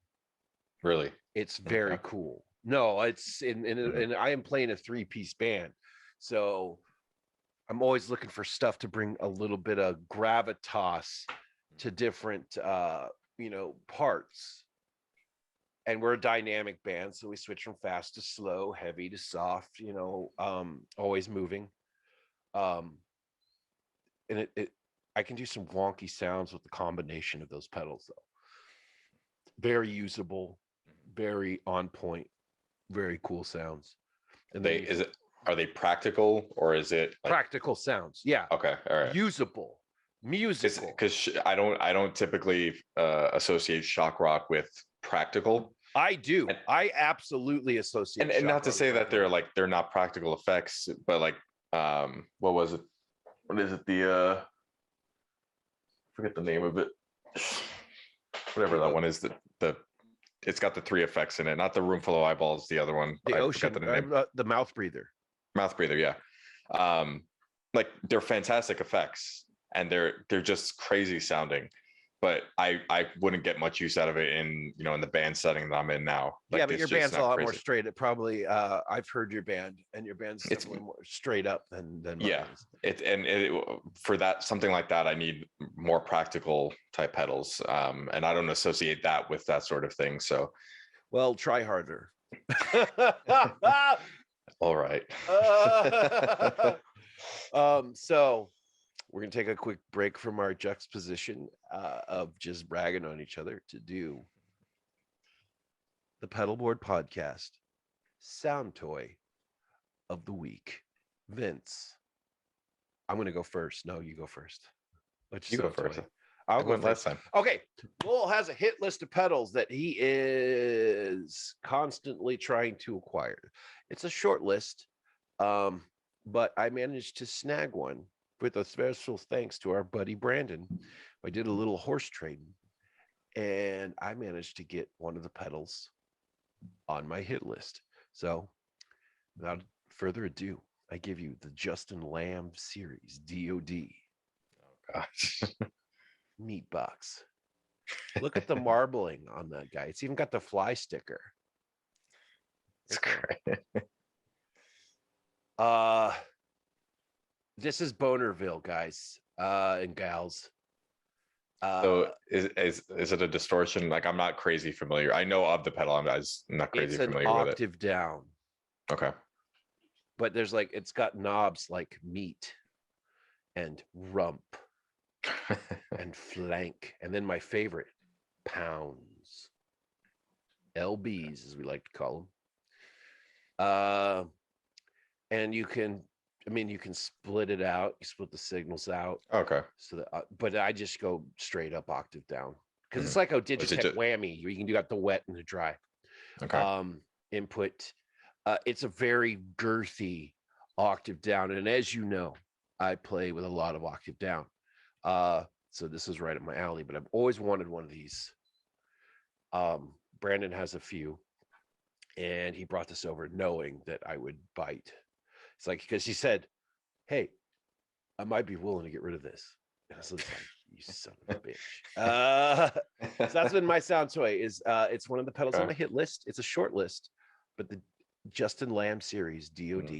Really? It's very Okay. cool. No, it's Mhm. and I am playing a 3-piece band, so I'm always looking for stuff to bring a little bit of gravitas to different parts. And we're a dynamic band, so we switch from fast to slow, heavy to soft, always moving. Um, and it I can do some wonky sounds with the combination of those pedals though. Very usable, very on point, very cool sounds. And then Are they practical, or is it like, practical sounds. Yeah. okay, all right? Usable, musical. Because I don't typically associate shock rock with practical, I do. and I absolutely associate and shock not to rock say with that they're not practical effects, but like what was it? What is it? Forget the name of it. Whatever that one is, the it's got the three effects in it, not the room full of eyeballs. The other one, the I forgot ocean, the name. the mouth breather. Mouth breather, yeah. Like they're fantastic effects, and they're just crazy sounding, but I wouldn't get much use out of it in the band setting that I'm in now. Yeah, Like but it's your just band's a not lot more crazy. straight. It probably I've heard your band, and your band's It's definitely more straight up than mine yeah. is. For that, something like that, I need more practical type pedals, and I don't associate that with that sort of thing. So, Well, try harder. all right. So we're gonna take a quick break from our juxtaposition of just bragging on each other to do the Pedalboard Podcast Sound Toy of the Week. Vince, I'm gonna go first. No, you go first. What's You your go sound first. toy? I'll I go went last first. time. Okay. Lowell has a hit list of pedals that he is constantly trying to acquire. It's a short list, but I managed to snag one with a special thanks to our buddy Brandon. I did a little horse trading, and I managed to get one of the pedals on my hit list. So, without further ado, I give you the Justin Lamb series DOD Gosh. meat box. Look at the marbling on that guy. It's even got the fly sticker. It's great. This is Bonerville, guys, and gals. So is it a distortion? Like, I'm not crazy familiar. I know of the pedal. I'm just not crazy it's an familiar with it. octave down, Okay. but there's like, it's got knobs like meat and rump and flank, and then my favorite, pounds, LBs as we like to call them. And you can, I mean, you can split it out. You split the signals out. Okay. So that, but I just go straight up octave down because it's Mhm. like a Is it Digitech just- whammy. You can do got the wet and the dry. Okay. Input. It's a very girthy octave down, and as you know, I play with a lot of octave down. So this is right up my alley. But I've always wanted one of these. Brandon has a few, and he brought this over knowing that I would bite. It's like, because he said, "Hey, I might be willing to get rid of this." And so it's like, you son of a bitch. So that's been my sound toy. Is it's one of the pedals on Okay. my hit list. It's a short list, but the Justin Lamb series DOD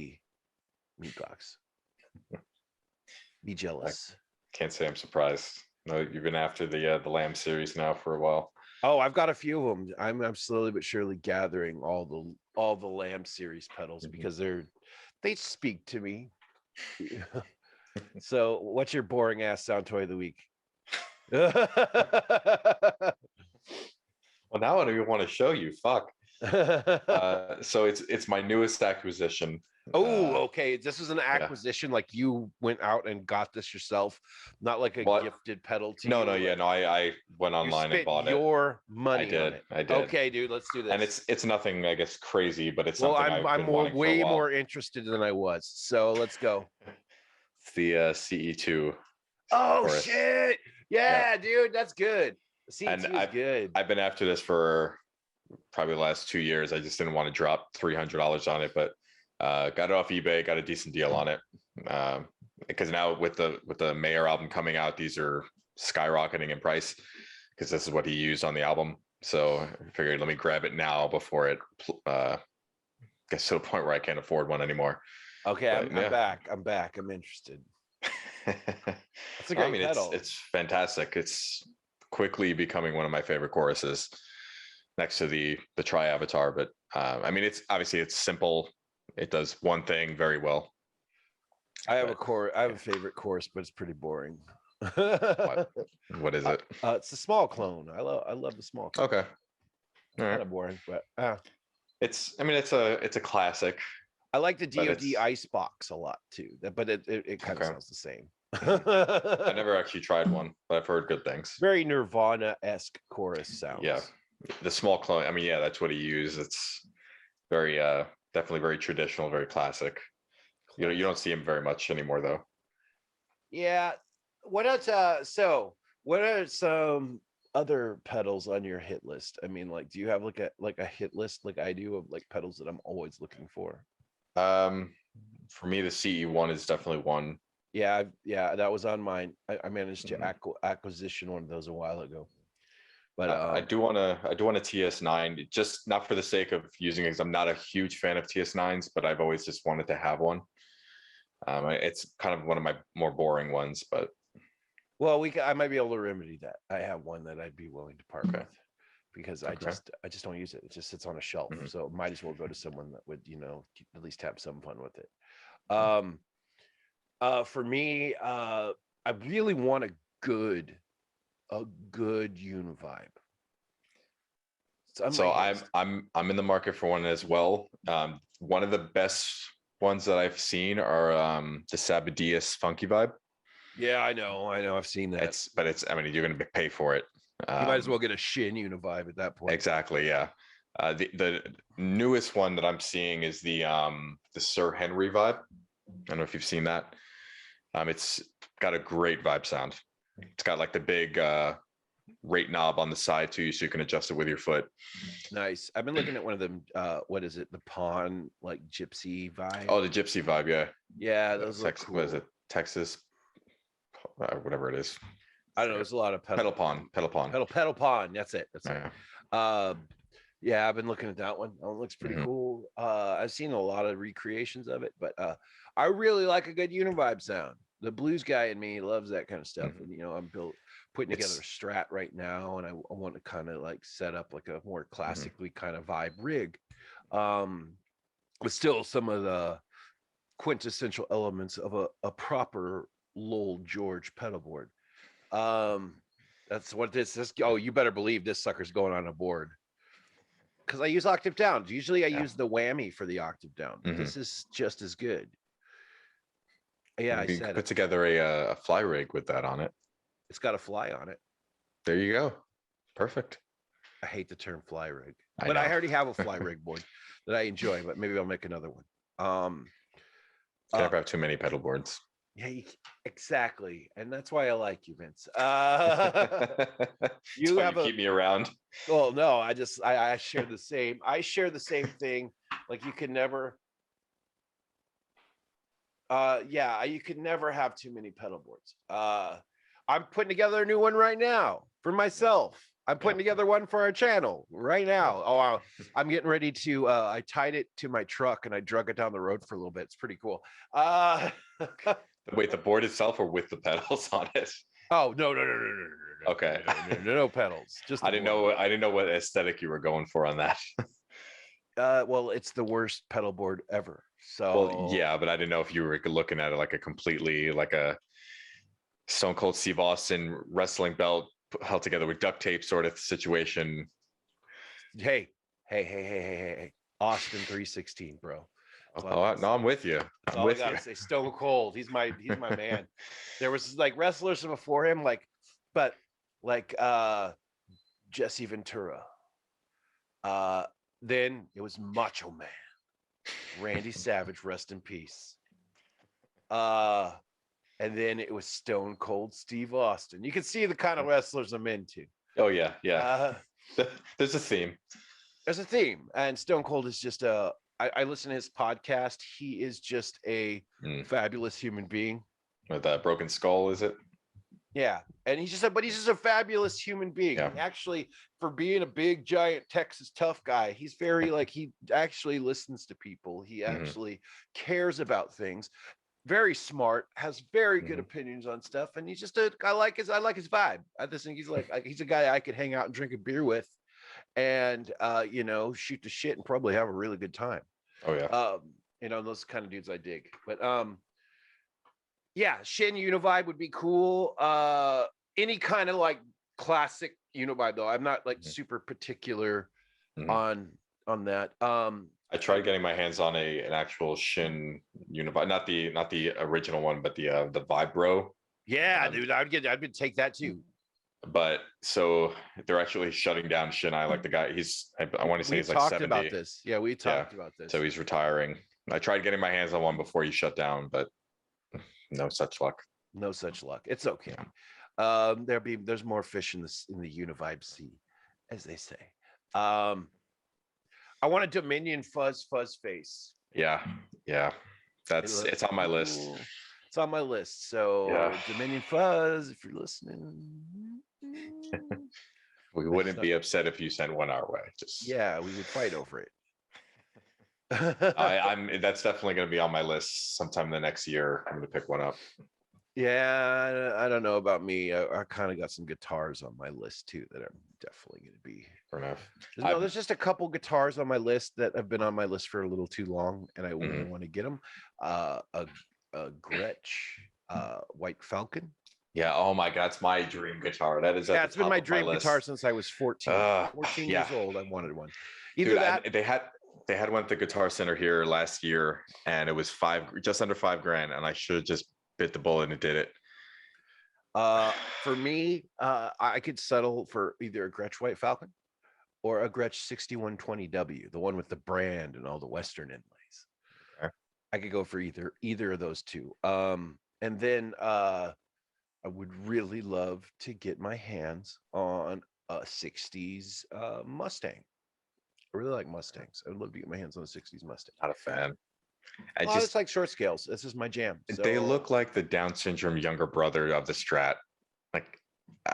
meat box. Be jealous. Can't say I'm surprised. No, you've been after the Lamb series now for a while. Oh, I've got a few of them. I'm slowly but surely gathering all the Lamb series pedals Mhm. because they speak to me. So, what's your boring ass sound toy of the week? Well, now I don't even want to show you. Fuck. So it's my newest acquisition. Okay. This is an acquisition. Like you went out and got this yourself, not like a What? gifted pedal to No, you. no, yeah, no. I went You online and spent bought it. your money on did, it. I did. Okay, dude, let's do this. And it's nothing, I guess, crazy, but it's well, something I'm I've been wanting for a way while. more interested than I was. So let's go. It's the CE2. Oh chorus. shit! Yeah, dude, that's good. The And C2 is good. I've been after this for probably the last 2 years. I just didn't want to drop $300 on it, but got it off eBay, got a decent deal on it. Because now with the Mayer album coming out, these are skyrocketing in price because this is what he used on the album. So I figured, let me grab it now before it gets to the point where I can't afford one anymore. Okay, but, I'm yeah. back. I'm back. I'm interested. That's a great I mean, pedal. it's fantastic. It's quickly becoming one of my favorite choruses next to the Tri Avatar. But I mean, it's obviously it's simple. It does one thing very well. I have a favorite chorus, but it's pretty boring. What is it? It's a small clone. I love the small clone. Okay. All Kind right. of boring, but It's a classic. I like the But DoD it's- Icebox a lot too. But it kind of Okay. sounds the same. I never actually tried one, but I've heard good things. Very Nirvana-esque chorus sounds. Yeah. The small clone. I mean, yeah, that's what he used. It's very definitely very traditional, very classic. You don't see him very much anymore though. Yeah. What else? So what are some other pedals on your hit list? I mean, like, do you have like a hit list like I do of like pedals that I'm always looking for? For me, the CE1 is definitely one. Yeah, that was on mine. I managed to Mhm. acquisition one of those a while ago. But I do want a TS9, just not for the sake of using it, because I'm not a huge fan of TS9s, but I've always just wanted to have one. It's kind of one of my more boring ones, but well, I might be able to remedy that. I have one that I'd be willing to part Okay. with because Okay. I just don't use it. It just sits on a shelf. Mhm. So might as well go to someone that would, at least have some fun with it. For me, I really want a good univibe. So I'm in the market for one as well. One of the best ones that I've seen are the Sabadius Funky Vibe. Yeah, I know. I've seen that. I mean, you're going to pay for it. You might as well get a Shin Univibe at that point. Exactly. Yeah. The newest one that I'm seeing is the Sir Henry Vibe. I don't know if you've seen that. It's got a great vibe sound. It's got like the big rate knob on the side too, so you can adjust it with your foot. Nice. I've been looking at one of them. What is it? The pawn, like gypsy vibe. Oh, the gypsy vibe, yeah. Yeah, those look cool. What is it? Texas, whatever it is. I don't know. There's a lot of pedal pawn. Pedal pawn. That's it. That's yeah. it. Yeah, I've been looking at that one. That one looks pretty cool. I've seen a lot of recreations of it, but I really like a good univibe sound. The blues guy in me loves that kind of stuff. And I'm putting together a Strat right now, and I want to kind of like set up like a more classically kind of vibe rig, with still some of the quintessential elements of a proper Lowell George pedalboard. That's what this is. Oh, you better believe this sucker's going on a board, because I use octave downs. Usually I use the whammy for the octave down. This is just as good. Yeah, you could put together a fly rig with that on it. It's got a fly on it. There you go. Perfect. I hate the term fly rig, but I already have a fly rig board that I enjoy, but maybe I'll make another one. Never have too many pedal boards. Yeah, exactly. And that's why I like you, Vince. You keep me around. Well, no, I share the same. I share the same thing. Like you could never. You could never have too many pedal boards. I'm putting together a new one right now for myself. I'm putting together one for our channel right now. Oh, I'm getting ready to. I tied it to my truck and I drug it down the road for a little bit. It's pretty cool. Wait, the board itself or with the pedals on it? Oh no. Okay. No pedals. Just I didn't know what aesthetic you were going for on that. Well, it's the worst pedal board ever. So well, yeah, but I didn't know if you were looking at it like a completely like a Stone Cold Steve Austin wrestling belt held together with duct tape sort of situation. Hey. Austin 316, bro. No, I'm with you. I'm with you. Say Stone Cold. He's my man. There was like wrestlers before him, but Jesse Ventura. Then it was Macho Man, Randy Savage, rest in peace. And then it was Stone Cold Steve Austin. You can see the kind of wrestlers I'm into. Oh yeah. There's a theme. There's a theme, and Stone Cold is just I listen to his podcast. He is just a fabulous human being. With that Broken Skull, is it? Yeah, and he's just a fabulous human being. Yeah. Actually, for being a big giant Texas tough guy, he's very he actually listens to people. He actually cares about things. Very smart, has very good opinions on stuff, and he's just I like his vibe. I just think he's a guy I could hang out and drink a beer with, and shoot the shit and probably have a really good time. Oh yeah. Those kind of dudes I dig. But Shin Univibe would be cool. Any kind of like classic Univibe though. I'm not like super particular on that. I tried getting my hands on an actual Shin Univibe, not the original one, but the Vibro. Yeah, dude, I'd take that too. But so they're actually shutting down Shin. I like the guy. I want to say he's like 70. About this. Yeah, we talked about this. So he's retiring. I tried getting my hands on one before he shut down, but no such luck. No such luck. It's okay. There's more fish in the Univibe sea, as they say. I want a Dominion Fuzz face. Yeah. It's on my list. It's on my list. So Dominion Fuzz, if you're listening. We wouldn't be upset if you sent one our way. We would fight over it. That's definitely going to be on my list sometime in the next year. I'm going to pick one up. Yeah, I don't know about me. I kind of got some guitars on my list too that I'm definitely going to be. Fair enough. No, there's just a couple guitars on my list that have been on my list for a little too long, and I want to get them. A Gretsch White Falcon. Yeah. Oh my God, it's my dream guitar. That is. It's been my dream guitar since I was 14. 14 years old. I wanted one. They had one at the Guitar Center here last year, and it was just under $5,000, and I should have just bit the bullet and did it. For me, I could settle for either a Gretsch White Falcon or a Gretsch 6120W, the one with the brand and all the Western inlays. Okay. I could go for either of those two. And then I would really love to get my hands on a 60s Mustang. I really like Mustangs. I'd love to get my hands on a 60s Mustang. Not a fan. I Oh, it's just like short scales. This is my jam. they So look like the Down syndrome younger brother of the Strat. Like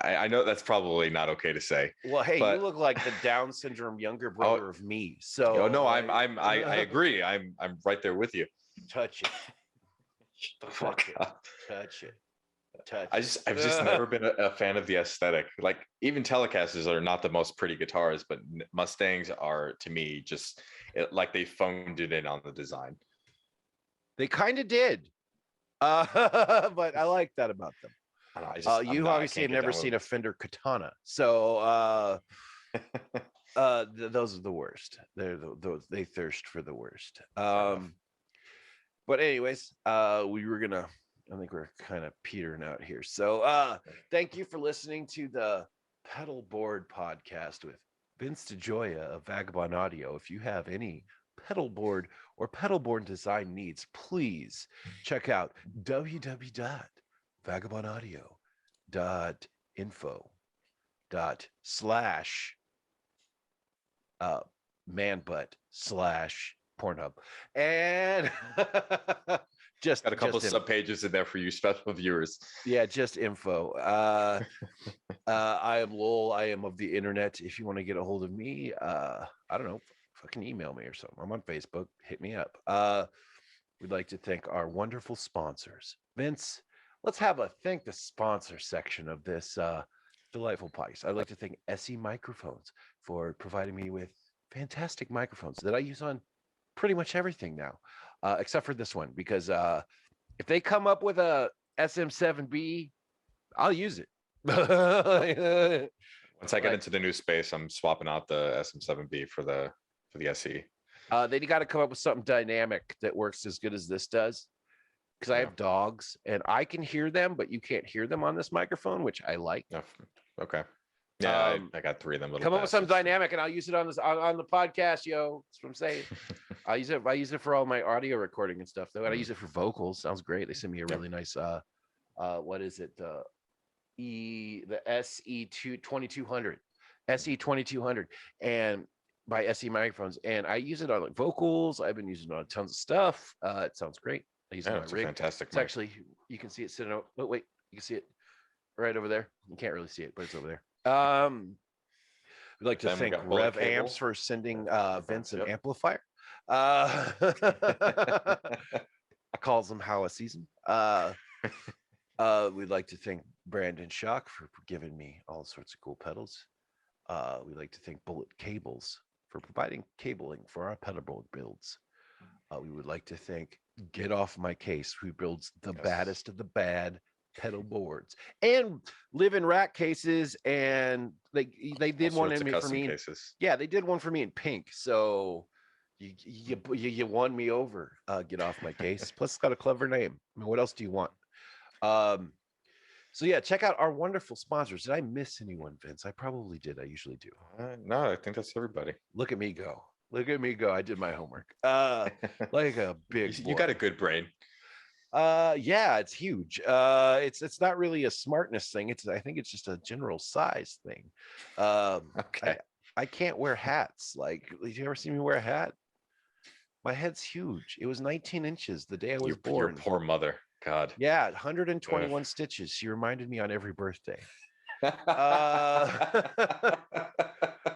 I know that's probably not okay to say, well, hey, you but look like the Down syndrome younger oh, brother of me. oh So no, I agree. I'm right there with you. touch it. Shut the fuck Touch it. up. Touch it. Touch I've just never been a fan of the aesthetic. Like even Telecasters are not the most pretty guitars, but Mustangs are to me just like they phoned it in on the design. They kind of did. But I like that about them. I don't know, You obviously have never seen a Fender Katana, so those are the worst. Those they thirst for the worst. But anyways, we were gonna. I think we're kind of petering out here. So thank you for listening to the Pedalboard podcast with Vince DeGioia of Vagabond Audio. If you have any pedalboard or pedalboard design needs, please check out www.vagabondaudio.info/manbutt/Pornhub and just Got a couple just sub pages in there for you special viewers. yeah, just info. I am Lowell. I am of the internet. If you want to get a hold of me, I don't know, fucking email me or something. I'm on Facebook. Hit me up. We'd like to thank our wonderful sponsors. Vince, let's have a thank the sponsor section of this delightful podcast. I'd like to thank SE Microphones for providing me with fantastic microphones that I use on pretty much everything now, except for this one, because if they come up with a SM7B, I'll use it. Once I get into the new space, I'm swapping out the SM7B for the SE. They got to come up with something dynamic that works as good as this does. Because I have dogs and I can hear them, but you can't hear them on this microphone, which I like. Okay. Yeah, I got 3 of them. Come up with something dynamic, and I'll use it on this on the podcast, yo. That's what I'm saying. I use it for all my audio recording and stuff, though. And I use it for vocals. Sounds great. They sent me a really nice what is it? The SE2200, SE2200, and by SE microphones, and I use it on like vocals. I've been using it on tons of stuff. It sounds great. I use it on my rig. Fantastic. It's actually, you can see it sitting out. Oh wait, you can see it right over there. You can't really see it, but it's over there. We'd like to thank Revv Amps for sending Vince an amplifier. I calls them how a season. We'd like to thank Brandon Schock for giving me all sorts of cool pedals. We'd like to thank Bullet Cables for providing cabling for our pedalboard builds. We would like to thank Get Off My Case, who builds the baddest of the bad pedal boards and live in rack cases, and they did one in me for me. Yeah, they did one for me in pink. So you won me over. Get Off My Case. Plus, it's got a clever name. I mean, what else do you want? So yeah, check out our wonderful sponsors. Did I miss anyone, Vince? I probably did. I usually do. No, I think that's everybody. Look at me go. Look at me go. I did my homework. Like a big boy. You got a good brain. Yeah, it's huge. It's not really a smartness thing. I think it's just a general size thing. Okay. I can't wear hats. Like, did you ever see me wear a hat? My head's huge. It was 19 inches the day I was born. Your poor mother. God. Yeah, 121 stitches. She reminded me on every birthday.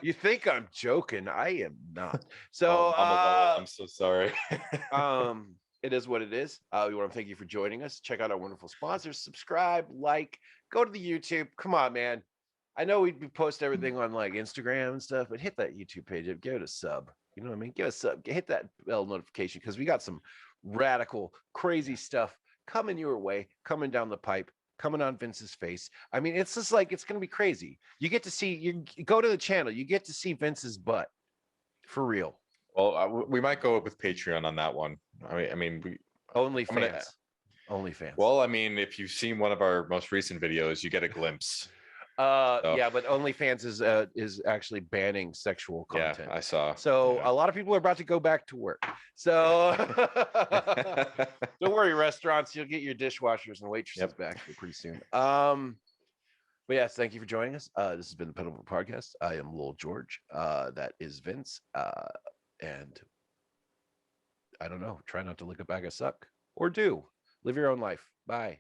You think I'm joking? I am not. So I'm so sorry. It is what it is. We want to thank you for joining us. Check out our wonderful sponsors. Subscribe, like, go to the YouTube. Come on, man. I know we post everything on like Instagram and stuff, but hit that YouTube page. Give it a sub. You know what I mean? Give us a sub. Hit that bell notification, because we got some radical, crazy stuff coming your way, coming down the pipe, coming on Vince's face. I mean, it's just like, it's going to be crazy. You get to see, you go to the channel, you get to see Vince's butt for real. Well, we might go with Patreon on that one. I mean, OnlyFans. Well, I mean, if you've seen one of our most recent videos, you get a glimpse Yeah, but OnlyFans is actually banning sexual Yeah, content. I saw. So Yeah. a lot of people are about to go back to work. So don't worry, restaurants, you'll get your dishwashers and waitresses back here pretty soon. But yes, thank you for joining us. This has been the Pedalboard Podcast. I am Lil George. That is Vince. And I don't know. Try not to look it back. I suck. Or do. Live your own life. Bye.